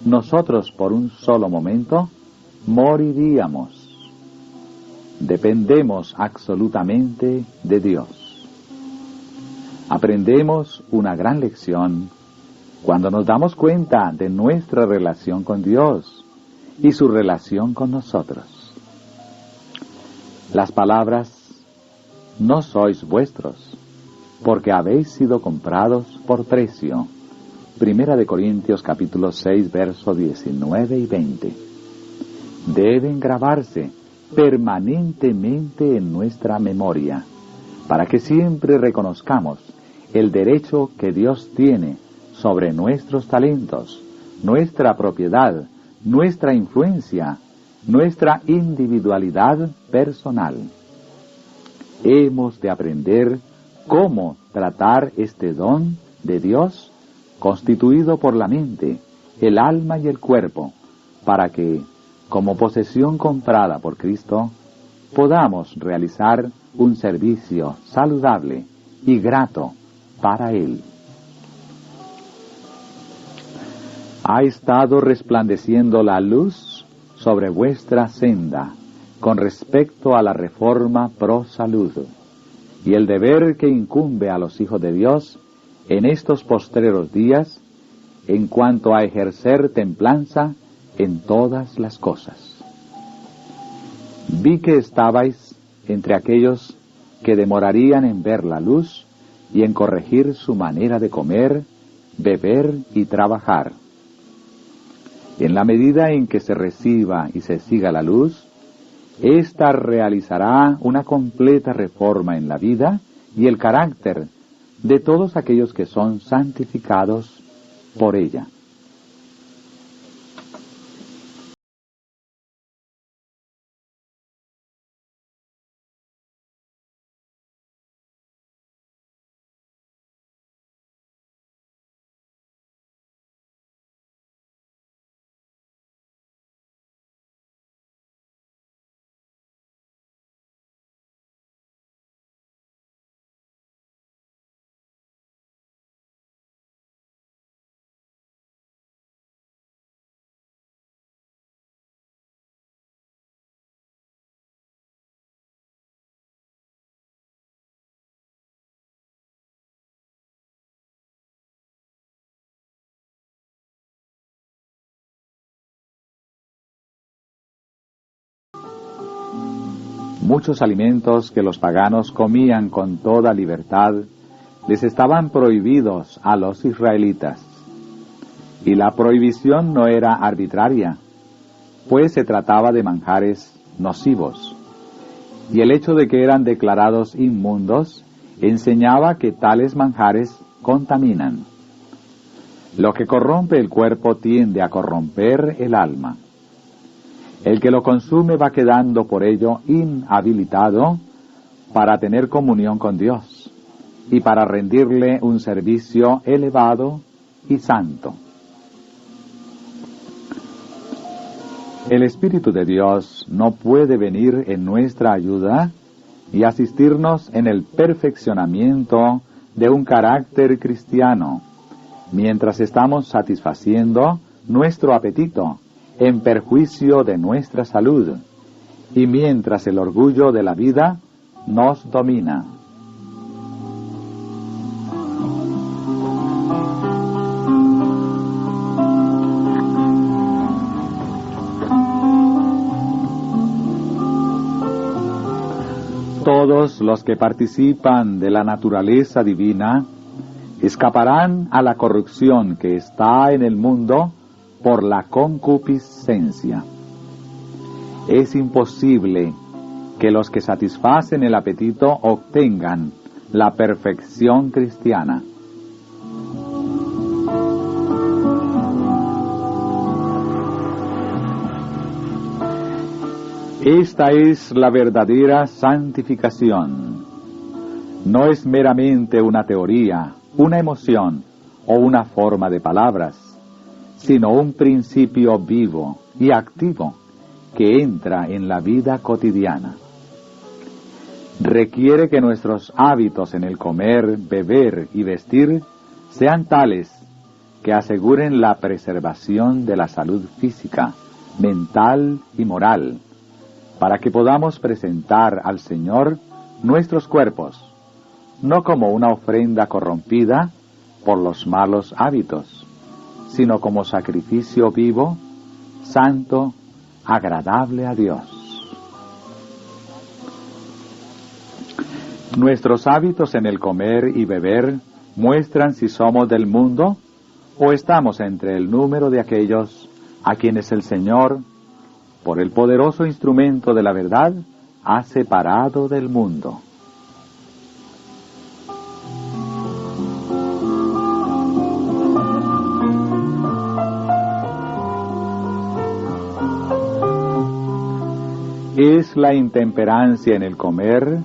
nosotros por un solo momento moriríamos. Dependemos absolutamente de Dios. Aprendemos una gran lección cuando nos damos cuenta de nuestra relación con Dios y su relación con nosotros. Las palabras «no sois vuestros, porque habéis sido comprados por precio». Primera de Corintios capítulo 6, versos 19 y 20. Deben grabarse permanentemente en nuestra memoria, para que siempre reconozcamos el derecho que Dios tiene sobre nuestros talentos, nuestra propiedad, nuestra influencia, nuestra individualidad personal. Hemos de aprender cómo tratar este don de Dios constituido por la mente, el alma y el cuerpo, para que, como posesión comprada por Cristo, podamos realizar un servicio saludable y grato para Él. Ha estado resplandeciendo la luz sobre vuestra senda con respecto a la reforma pro salud y el deber que incumbe a los hijos de Dios en estos postreros días en cuanto a ejercer templanza en todas las cosas. Vi que estabais entre aquellos que demorarían en ver la luz y en corregir su manera de comer, beber y trabajar. En la medida en que se reciba y se siga la luz, ésta realizará una completa reforma en la vida y el carácter de todos aquellos que son santificados por ella. Muchos alimentos que los paganos comían con toda libertad les estaban prohibidos a los israelitas. Y la prohibición no era arbitraria, pues se trataba de manjares nocivos. Y el hecho de que eran declarados inmundos enseñaba que tales manjares contaminan. Lo que corrompe el cuerpo tiende a corromper el alma. El que lo consume va quedando por ello inhabilitado para tener comunión con Dios y para rendirle un servicio elevado y santo. El Espíritu de Dios no puede venir en nuestra ayuda y asistirnos en el perfeccionamiento de un carácter cristiano, mientras estamos satisfaciendo nuestro apetito en perjuicio de nuestra salud, y mientras el orgullo de la vida nos domina. Todos los que participan de la naturaleza divina escaparán a la corrupción que está en el mundo por la concupiscencia. Es imposible que los que satisfacen el apetito obtengan la perfección cristiana. Esta es la verdadera santificación. No es meramente una teoría, una emoción o una forma de palabras, sino un principio vivo y activo que entra en la vida cotidiana. Requiere que nuestros hábitos en el comer, beber y vestir sean tales que aseguren la preservación de la salud física, mental y moral, para que podamos presentar al Señor nuestros cuerpos, no como una ofrenda corrompida por los malos hábitos, sino como sacrificio vivo, santo, agradable a Dios. Nuestros hábitos en el comer y beber muestran si somos del mundo o estamos entre el número de aquellos a quienes el Señor, por el poderoso instrumento de la verdad, ha separado del mundo. Es la intemperancia en el comer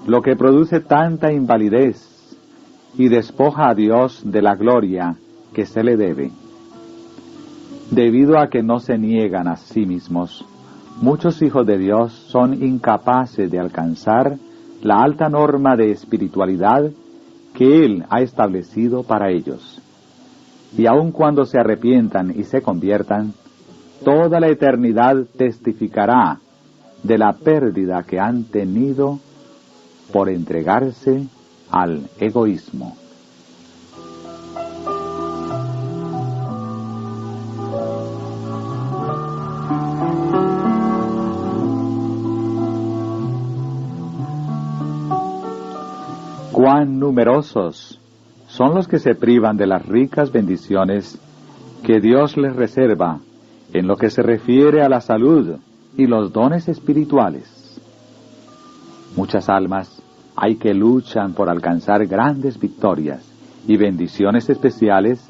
lo que produce tanta invalidez y despoja a Dios de la gloria que se le debe. Debido a que no se niegan a sí mismos, muchos hijos de Dios son incapaces de alcanzar la alta norma de espiritualidad que Él ha establecido para ellos. Y aun cuando se arrepientan y se conviertan, toda la eternidad testificará de la pérdida que han tenido por entregarse al egoísmo. Cuán numerosos son los que se privan de las ricas bendiciones que Dios les reserva en lo que se refiere a la salud y los dones espirituales. Muchas almas hay que luchan por alcanzar grandes victorias y bendiciones especiales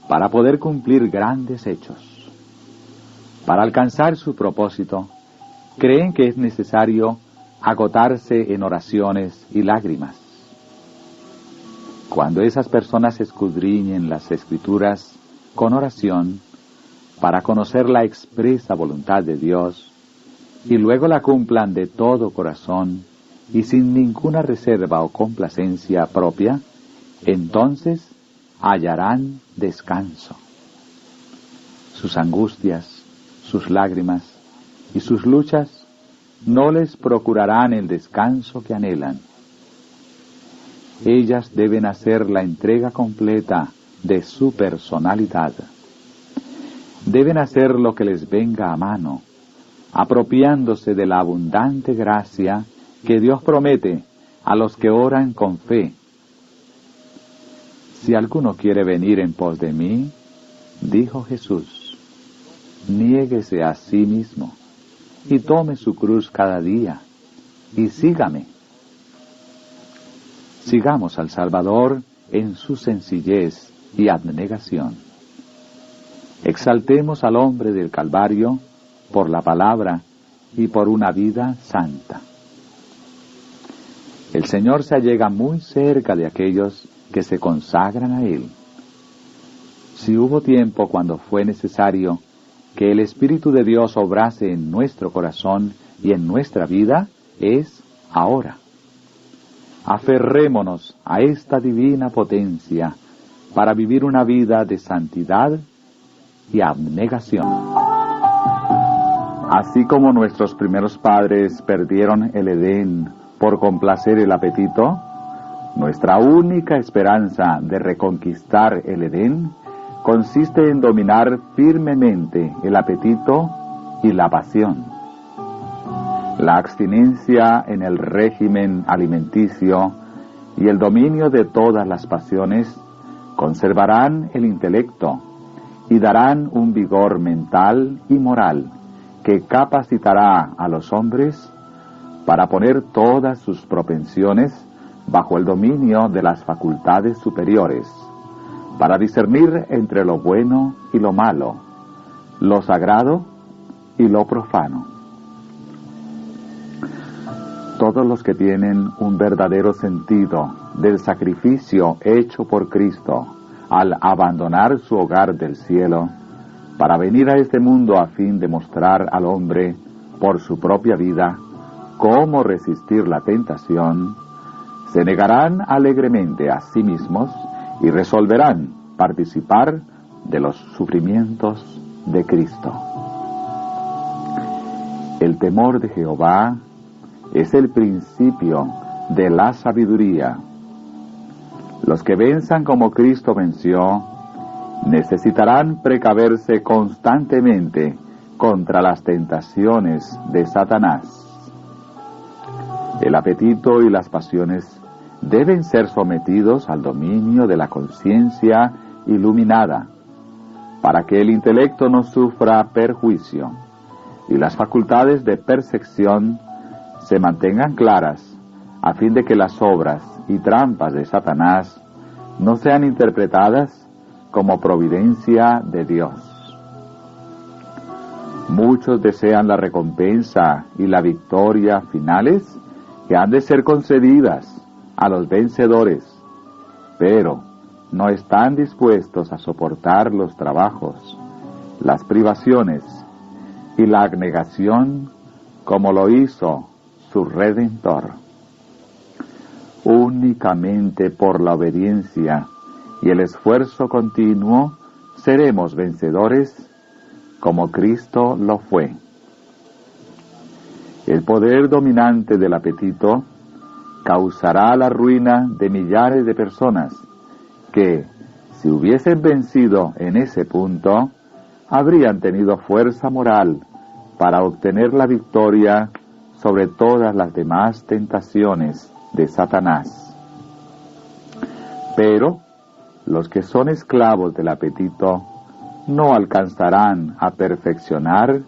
para poder cumplir grandes hechos. Para alcanzar su propósito, creen que es necesario agotarse en oraciones y lágrimas. Cuando esas personas escudriñen las Escrituras con oración para conocer la expresa voluntad de Dios y luego la cumplan de todo corazón y sin ninguna reserva o complacencia propia, entonces hallarán descanso. Sus angustias, sus lágrimas y sus luchas no les procurarán el descanso que anhelan. Ellas deben hacer la entrega completa de su personalidad. Deben hacer lo que les venga a mano, apropiándose de la abundante gracia que Dios promete a los que oran con fe. Si alguno quiere venir en pos de mí, dijo Jesús, niéguese a sí mismo y tome su cruz cada día y sígame. Sigamos al Salvador en su sencillez y abnegación. Exaltemos al hombre del Calvario por la palabra y por una vida santa. El Señor se allega muy cerca de aquellos que se consagran a Él. Si hubo tiempo cuando fue necesario que el Espíritu de Dios obrase en nuestro corazón y en nuestra vida, es ahora. Aferrémonos a esta divina potencia para vivir una vida de santidad y abnegación. Así como nuestros primeros padres perdieron el Edén por complacer el apetito, nuestra única esperanza de reconquistar el Edén consiste en dominar firmemente el apetito y la pasión. La abstinencia en el régimen alimenticio y el dominio de todas las pasiones conservarán el intelecto y darán un vigor mental y moral que capacitará a los hombres para poner todas sus propensiones bajo el dominio de las facultades superiores, para discernir entre lo bueno y lo malo, lo sagrado y lo profano. Todos los que tienen un verdadero sentido del sacrificio hecho por Cristo al abandonar su hogar del cielo para venir a este mundo a fin de mostrar al hombre por su propia vida cómo resistir la tentación, se negarán alegremente a sí mismos y resolverán participar de los sufrimientos de Cristo. El temor de Jehová es el principio de la sabiduría. Los que venzan como Cristo venció, necesitarán precaverse constantemente contra las tentaciones de Satanás. El apetito y las pasiones deben ser sometidos al dominio de la conciencia iluminada, para que el intelecto no sufra perjuicio y las facultades de percepción se mantengan claras, a fin de que las obras y trampas de Satanás no sean interpretadas como providencia de Dios. Muchos desean la recompensa y la victoria finales que han de ser concedidas a los vencedores, pero no están dispuestos a soportar los trabajos, las privaciones y la abnegación como lo hizo su Redentor. Únicamente por la obediencia y el esfuerzo continuo seremos vencedores como Cristo lo fue. El poder dominante del apetito causará la ruina de millares de personas que, si hubiesen vencido en ese punto, habrían tenido fuerza moral para obtener la victoria sobre todas las demás tentaciones de Satanás. Pero los que son esclavos del apetito no alcanzarán a perfeccionar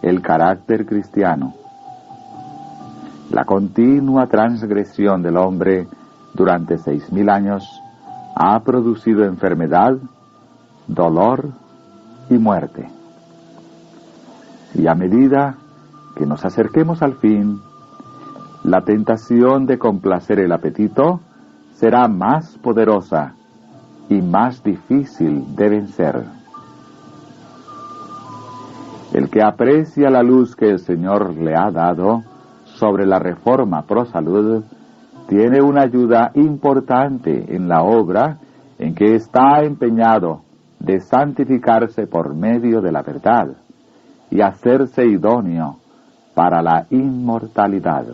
el carácter cristiano. La continua transgresión del hombre durante 6,000 años ha producido enfermedad, dolor y muerte. Y a medida que nos acerquemos al fin, la tentación de complacer el apetito será más poderosa y más difícil de vencer. El que aprecia la luz que el Señor le ha dado sobre la reforma pro salud tiene una ayuda importante en la obra en que está empeñado de santificarse por medio de la verdad y hacerse idóneo para la inmortalidad.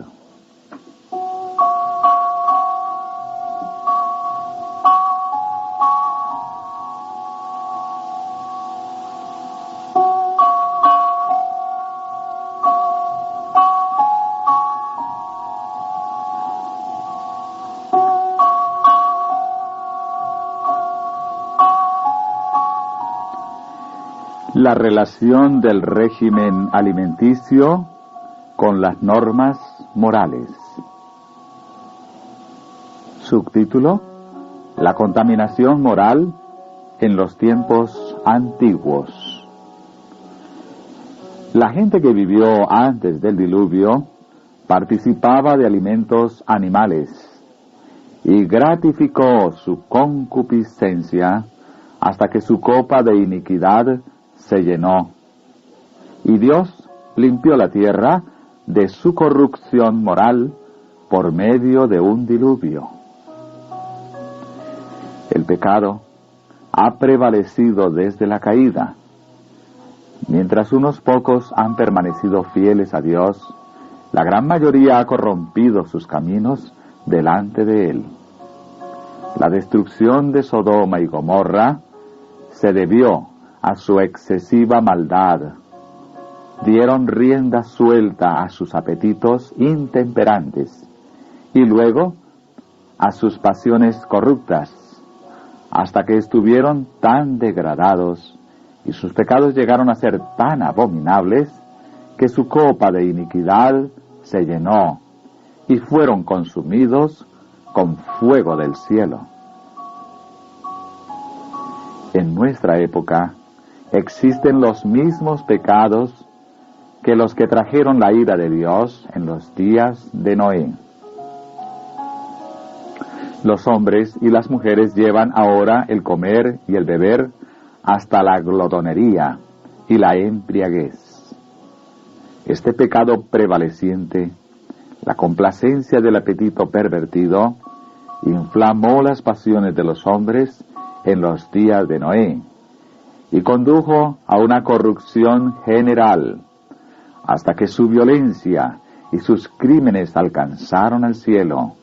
La relación del régimen alimenticio con las normas morales. Subtítulo: La contaminación moral en los tiempos antiguos. La gente que vivió antes del diluvio participaba de alimentos animales y gratificó su concupiscencia hasta que su copa de iniquidad se llenó, y Dios limpió la tierra de su corrupción moral por medio de un diluvio. El pecado ha prevalecido desde la caída. Mientras unos pocos han permanecido fieles a Dios, la gran mayoría ha corrompido sus caminos delante de Él. La destrucción de Sodoma y Gomorra se debió a su excesiva maldad. Dieron rienda suelta a sus apetitos intemperantes y luego a sus pasiones corruptas, hasta que estuvieron tan degradados y sus pecados llegaron a ser tan abominables que su copa de iniquidad se llenó y fueron consumidos con fuego del cielo. En nuestra época existen los mismos pecados que los que trajeron la ira de Dios en los días de Noé. Los hombres y las mujeres llevan ahora el comer y el beber hasta la glotonería y la embriaguez. Este pecado prevaleciente, la complacencia del apetito pervertido, inflamó las pasiones de los hombres en los días de Noé y condujo a una corrupción general, hasta que su violencia y sus crímenes alcanzaron el cielo,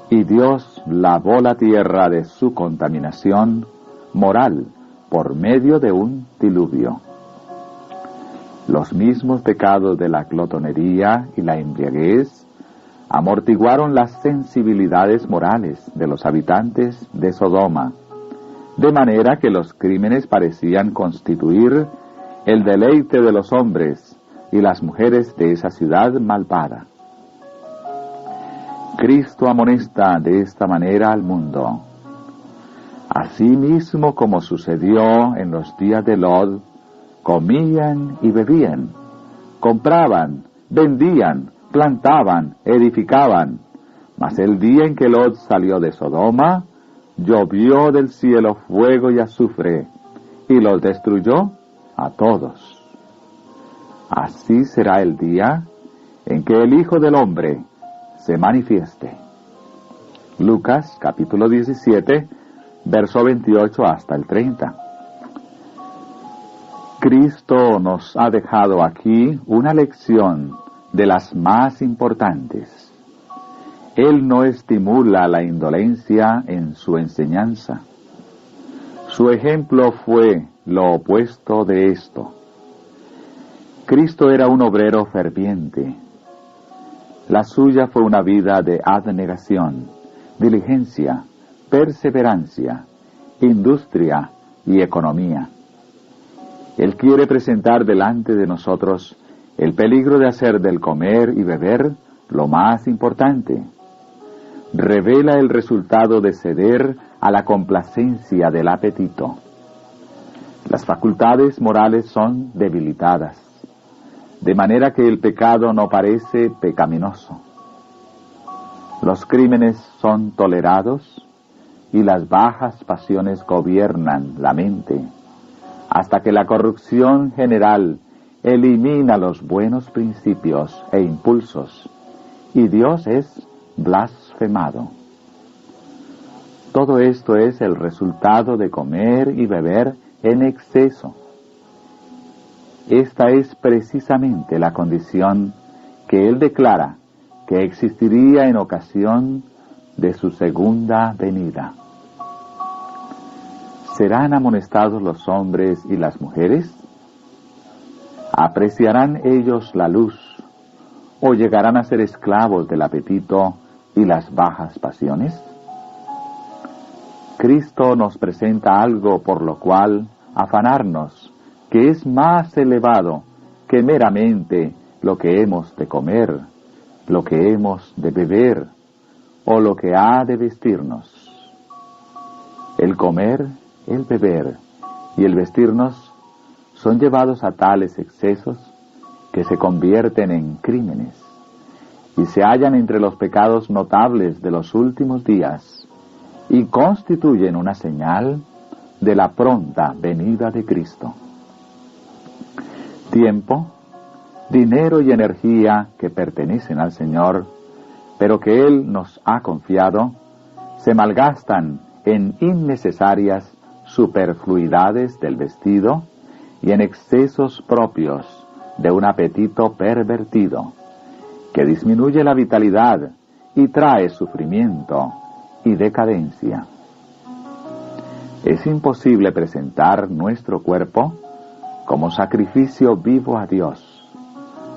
y Dios lavó la tierra de su contaminación moral por medio de un diluvio. Los mismos pecados de la glotonería y la embriaguez amortiguaron las sensibilidades morales de los habitantes de Sodoma, de manera que los crímenes parecían constituir el deleite de los hombres y las mujeres de esa ciudad malvada. Cristo amonesta de esta manera al mundo. Así mismo como sucedió en los días de Lot, comían y bebían, compraban, vendían, plantaban, edificaban. Mas el día en que Lot salió de Sodoma, llovió del cielo fuego y azufre, y los destruyó a todos. Así será el día en que el Hijo del Hombre se manifieste. Lucas, capítulo 17, verso 28 hasta el 30. Cristo nos ha dejado aquí una lección de las más importantes. Él no estimula la indolencia en su enseñanza. Su ejemplo fue lo opuesto de esto. Cristo era un obrero ferviente. La suya fue una vida de abnegación, diligencia, perseverancia, industria y economía. Él quiere presentar delante de nosotros el peligro de hacer del comer y beber lo más importante. Revela el resultado de ceder a la complacencia del apetito. Las facultades morales son debilitadas, de manera que el pecado no parece pecaminoso. Los crímenes son tolerados y las bajas pasiones gobiernan la mente, hasta que la corrupción general elimina los buenos principios e impulsos, y Dios es blasfemado. Todo esto es el resultado de comer y beber en exceso. Esta es precisamente la condición que Él declara que existiría en ocasión de su segunda venida. ¿Serán amonestados los hombres y las mujeres? ¿Apreciarán ellos la luz o llegarán a ser esclavos del apetito y las bajas pasiones? Cristo nos presenta algo por lo cual afanarnos que es más elevado que meramente lo que hemos de comer, lo que hemos de beber o lo que ha de vestirnos. El comer, el beber y el vestirnos son llevados a tales excesos que se convierten en crímenes y se hallan entre los pecados notables de los últimos días y constituyen una señal de la pronta venida de Cristo. Tiempo, dinero y energía que pertenecen al Señor, pero que Él nos ha confiado, se malgastan en innecesarias superfluidades del vestido y en excesos propios de un apetito pervertido, que disminuye la vitalidad y trae sufrimiento y decadencia. Es imposible presentar nuestro cuerpo como sacrificio vivo a Dios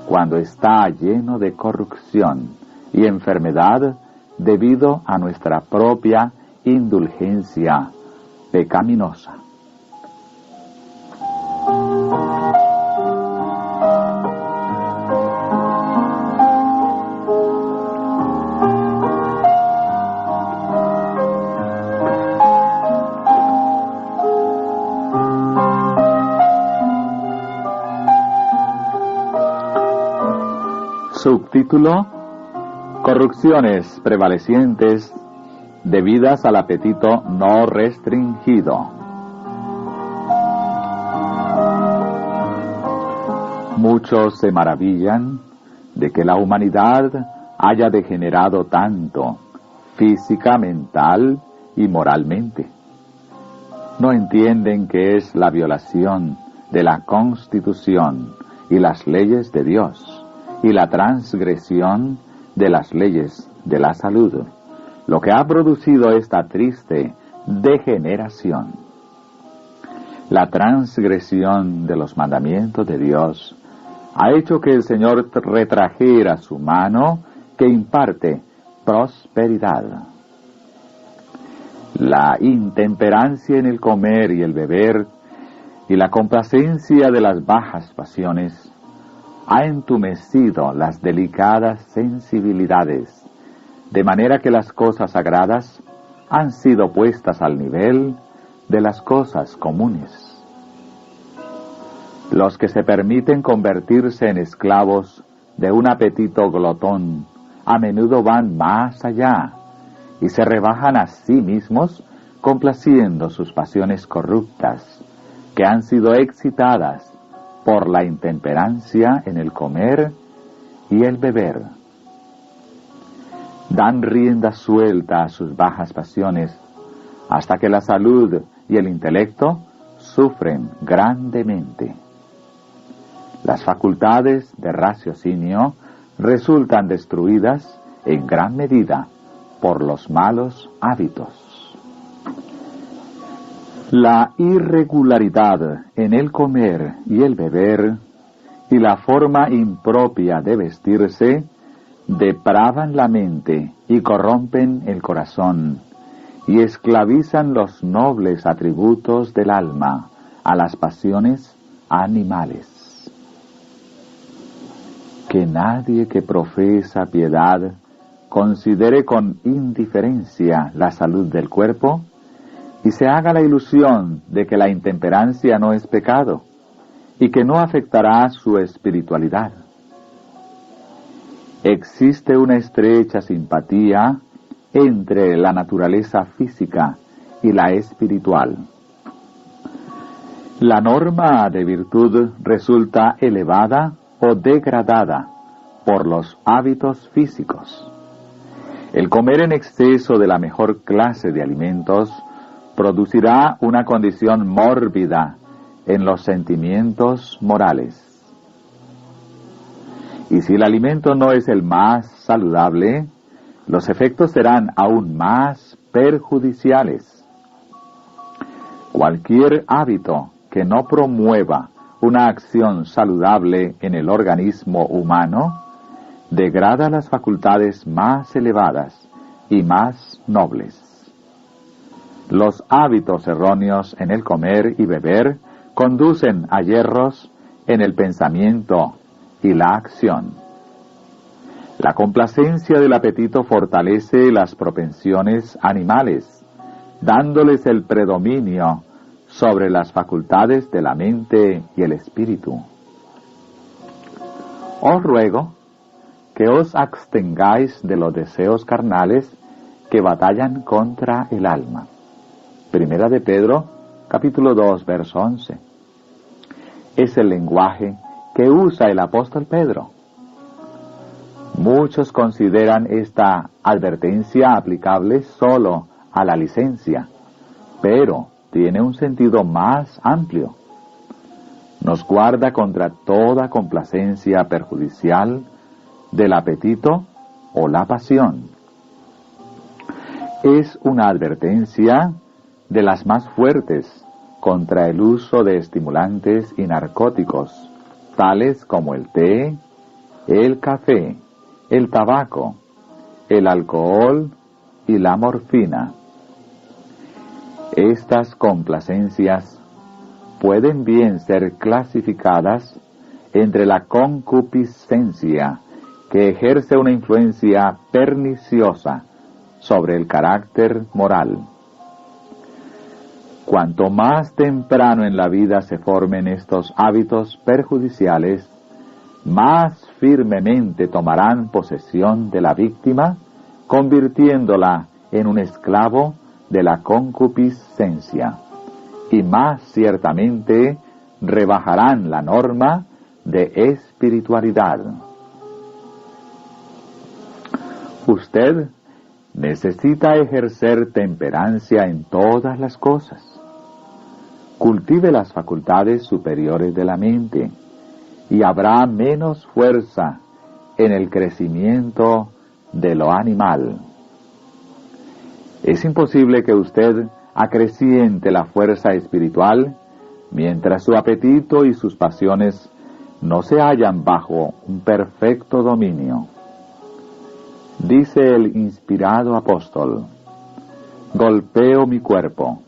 cuando está lleno de corrupción y enfermedad debido a nuestra propia indulgencia pecaminosa. Subtítulo: Corrupciones prevalecientes debidas al apetito no restringido. Muchos se maravillan de que la humanidad haya degenerado tanto, física, mental y moralmente. No entienden que es la violación de la Constitución y las leyes de Dios, y la transgresión de las leyes de la salud, lo que ha producido esta triste degeneración. La transgresión de los mandamientos de Dios ha hecho que el Señor retrajera su mano que imparte prosperidad. La intemperancia en el comer y el beber y la complacencia de las bajas pasiones ha entumecido las delicadas sensibilidades, de manera que las cosas sagradas han sido puestas al nivel de las cosas comunes. Los que se permiten convertirse en esclavos de un apetito glotón a menudo van más allá y se rebajan a sí mismos complaciendo sus pasiones corruptas, que han sido excitadas por la intemperancia en el comer y el beber. Dan rienda suelta a sus bajas pasiones hasta que la salud y el intelecto sufren grandemente. Las facultades de raciocinio resultan destruidas en gran medida por los malos hábitos. La irregularidad en el comer y el beber y la forma impropia de vestirse depravan la mente y corrompen el corazón y esclavizan los nobles atributos del alma a las pasiones animales. Que nadie que profesa piedad considere con indiferencia la salud del cuerpo y se haga la ilusión de que la intemperancia no es pecado y que no afectará su espiritualidad. Existe una estrecha simpatía entre la naturaleza física y la espiritual. La norma de virtud resulta elevada o degradada por los hábitos físicos. El comer en exceso de la mejor clase de alimentos producirá una condición mórbida en los sentimientos morales. Y si el alimento no es el más saludable, los efectos serán aún más perjudiciales. Cualquier hábito que no promueva una acción saludable en el organismo humano degrada las facultades más elevadas y más nobles. Los hábitos erróneos en el comer y beber conducen a yerros en el pensamiento y la acción. La complacencia del apetito fortalece las propensiones animales, dándoles el predominio sobre las facultades de la mente y el espíritu. Os ruego que os abstengáis de los deseos carnales que batallan contra el alma. Primera de Pedro, capítulo 2, verso 11. Es el lenguaje que usa el apóstol Pedro. Muchos consideran esta advertencia aplicable solo a la licencia, pero tiene un sentido más amplio. Nos guarda contra toda complacencia perjudicial del apetito o la pasión. Es una advertencia de las más fuertes contra el uso de estimulantes y narcóticos, tales como el té, el café, el tabaco, el alcohol y la morfina. Estas complacencias pueden bien ser clasificadas entre la concupiscencia, que ejerce una influencia perniciosa sobre el carácter moral. Cuanto más temprano en la vida se formen estos hábitos perjudiciales, más firmemente tomarán posesión de la víctima, convirtiéndola en un esclavo de la concupiscencia, y más ciertamente rebajarán la norma de espiritualidad. Usted necesita ejercer temperancia en todas las cosas. Cultive las facultades superiores de la mente, y habrá menos fuerza en el crecimiento de lo animal. Es imposible que usted acreciente la fuerza espiritual mientras su apetito y sus pasiones no se hallan bajo un perfecto dominio. Dice el inspirado apóstol: golpeo mi cuerpo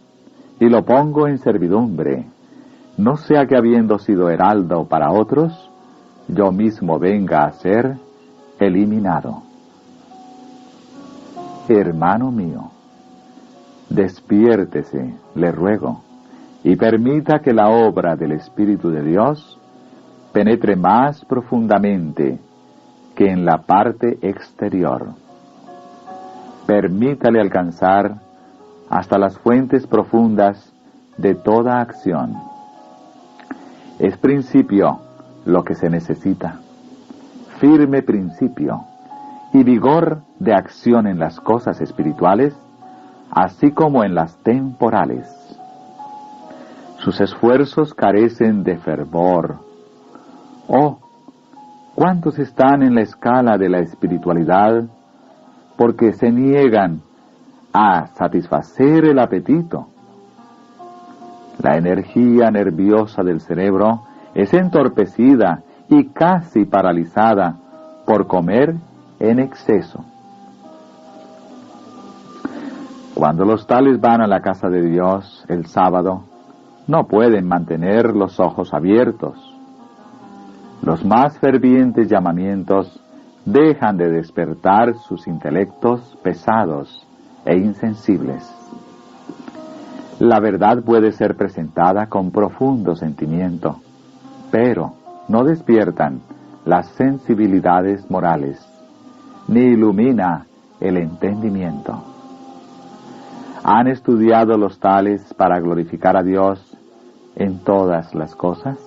y lo pongo en servidumbre, no sea que habiendo sido heraldo para otros, yo mismo venga a ser eliminado. Hermano mío, despiértese, le ruego, y permita que la obra del Espíritu de Dios penetre más profundamente que en la parte exterior. Permítale alcanzar hasta las fuentes profundas de toda acción. Es principio lo que se necesita, firme principio y vigor de acción en las cosas espirituales, así como en las temporales. Sus esfuerzos carecen de fervor. Oh, ¿cuántos están en la escala de la espiritualidad porque se niegan a satisfacer el apetito? La energía nerviosa del cerebro es entorpecida y casi paralizada por comer en exceso. Cuando los tales van a la casa de Dios el sábado, no pueden mantener los ojos abiertos. Los más fervientes llamamientos dejan de despertar sus intelectos pesados e insensibles. La verdad puede ser presentada con profundo sentimiento, pero no despiertan las sensibilidades morales, ni ilumina el entendimiento. ¿Han estudiado los tales para glorificar a Dios en todas las cosas?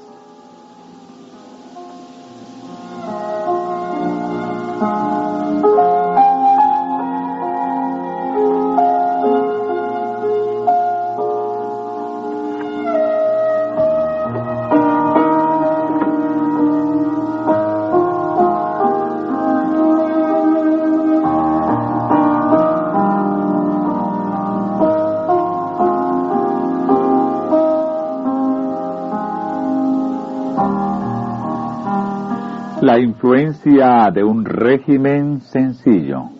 La influencia de un régimen sencillo.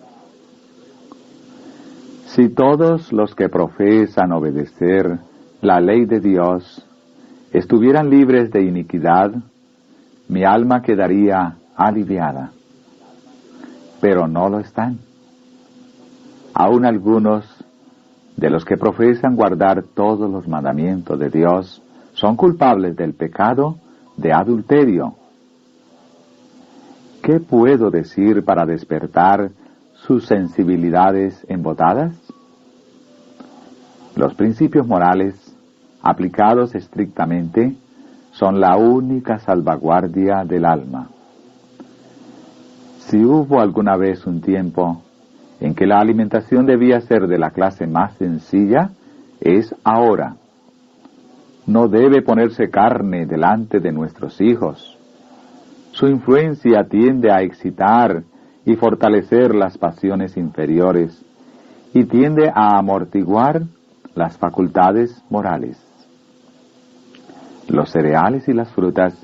Si todos los que profesan obedecer la ley de Dios estuvieran libres de iniquidad, mi alma quedaría aliviada. Pero no lo están. Aún algunos de los que profesan guardar todos los mandamientos de Dios son culpables del pecado de adulterio. ¿Qué puedo decir para despertar sus sensibilidades embotadas? Los principios morales, aplicados estrictamente, son la única salvaguardia del alma. Si hubo alguna vez un tiempo en que la alimentación debía ser de la clase más sencilla, es ahora. No debe ponerse carne delante de nuestros hijos. Su influencia tiende a excitar y fortalecer las pasiones inferiores y tiende a amortiguar las facultades morales. Los cereales y las frutas,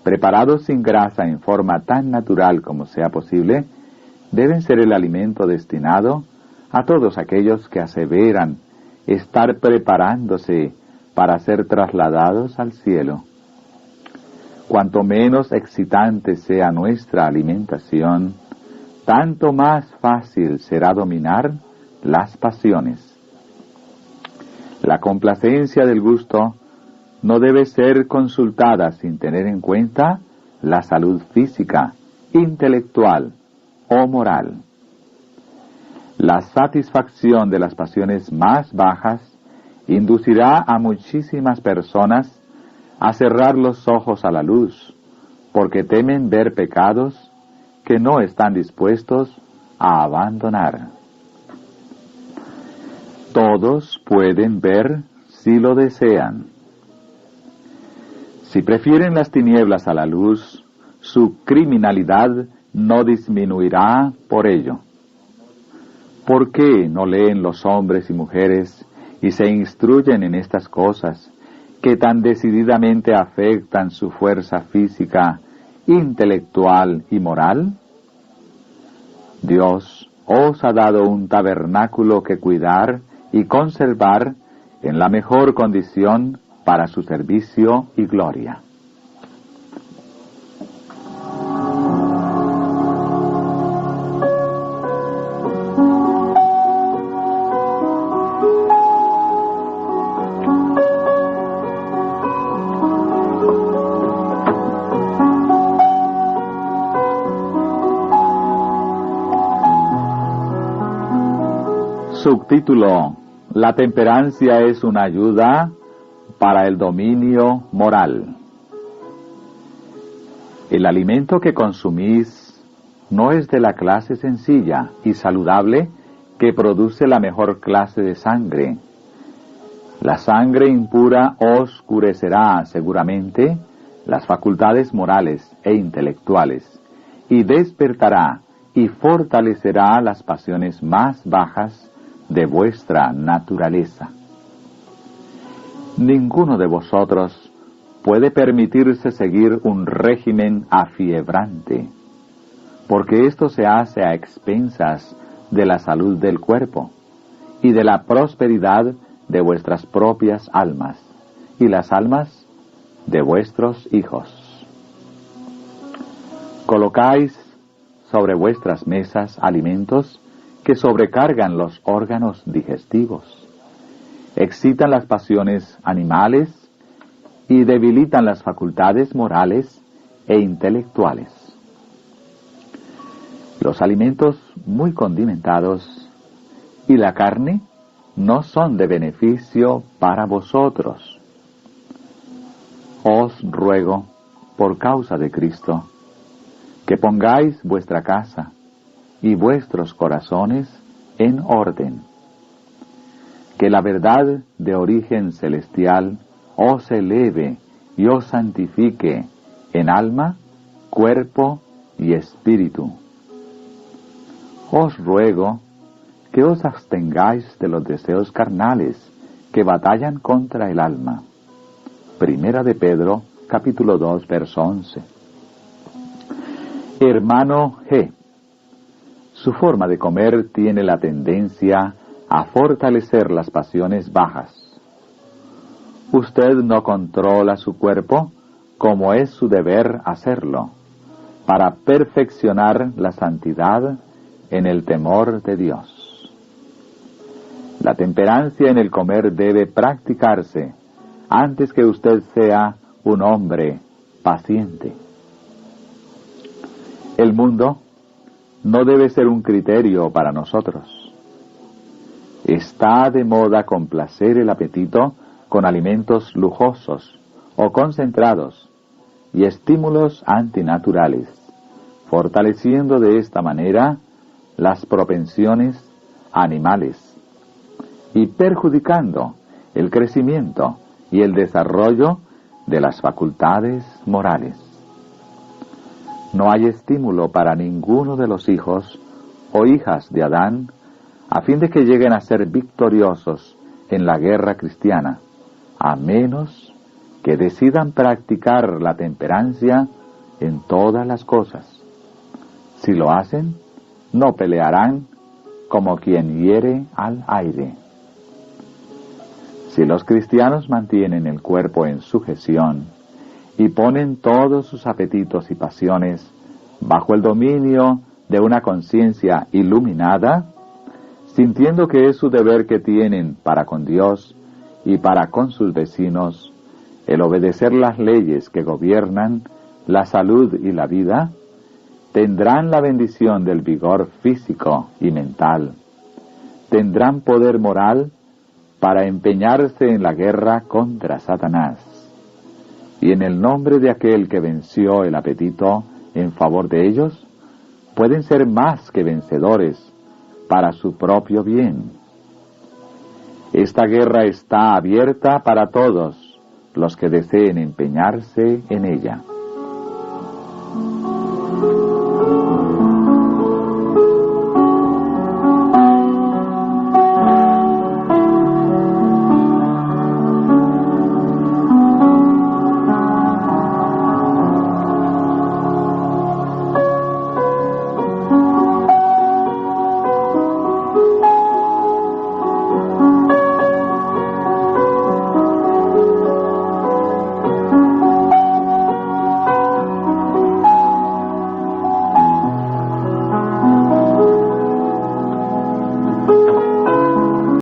preparados sin grasa en forma tan natural como sea posible, deben ser el alimento destinado a todos aquellos que aseveran estar preparándose para ser trasladados al cielo. Cuanto menos excitante sea nuestra alimentación, tanto más fácil será dominar las pasiones. La complacencia del gusto no debe ser consultada sin tener en cuenta la salud física, intelectual o moral. La satisfacción de las pasiones más bajas inducirá a muchísimas personas a cerrar los ojos a la luz, porque temen ver pecados que no están dispuestos a abandonar. Todos pueden ver si lo desean. Si prefieren las tinieblas a la luz, su criminalidad no disminuirá por ello. ¿Por qué no leen los hombres y mujeres y se instruyen en estas cosas que tan decididamente afectan su fuerza física, intelectual y moral? Dios os ha dado un tabernáculo que cuidar y conservar en la mejor condición para su servicio y gloria. Subtítulo: La temperancia es una ayuda para el dominio moral. El alimento que consumís no es de la clase sencilla y saludable que produce la mejor clase de sangre. La sangre impura oscurecerá seguramente las facultades morales e intelectuales y despertará y fortalecerá las pasiones más bajas de vuestra naturaleza. Ninguno de vosotros puede permitirse seguir un régimen afiebrante, porque esto se hace a expensas de la salud del cuerpo y de la prosperidad de vuestras propias almas y las almas de vuestros hijos. Colocáis sobre vuestras mesas alimentos que sobrecargan los órganos digestivos, excitan las pasiones animales y debilitan las facultades morales e intelectuales. Los alimentos muy condimentados y la carne no son de beneficio para vosotros. Os ruego, por causa de Cristo, que pongáis vuestra casa y vuestros corazones en orden. Que la verdad de origen celestial os eleve y os santifique en alma, cuerpo y espíritu. Os ruego que os abstengáis de los deseos carnales que batallan contra el alma. Primera de Pedro, capítulo 2, verso 11. Hermano G. Su forma de comer tiene la tendencia a fortalecer las pasiones bajas. usted no controla su cuerpo como es su deber hacerlo, para perfeccionar la santidad en el temor de Dios. La temperancia en el comer debe practicarse antes que usted sea un hombre paciente. El mundo no debe ser un criterio para nosotros. Está de moda complacer el apetito con alimentos lujosos o concentrados y estímulos antinaturales, fortaleciendo de esta manera las propensiones animales y perjudicando el crecimiento y el desarrollo de las facultades morales. No hay estímulo para ninguno de los hijos o hijas de Adán a fin de que lleguen a ser victoriosos en la guerra cristiana, a menos que decidan practicar la temperancia en todas las cosas. Si lo hacen, no pelearán como quien hiere al aire. Si los cristianos mantienen el cuerpo en sujeción y ponen todos sus apetitos y pasiones bajo el dominio de una conciencia iluminada, sintiendo que es su deber que tienen para con Dios y para con sus vecinos, el obedecer las leyes que gobiernan la salud y la vida, tendrán la bendición del vigor físico y mental, tendrán poder moral para empeñarse en la guerra contra Satanás, y en el nombre de aquel que venció el apetito en favor de ellos, pueden ser más que vencedores para su propio bien. Esta guerra está abierta para todos los que deseen empeñarse en ella.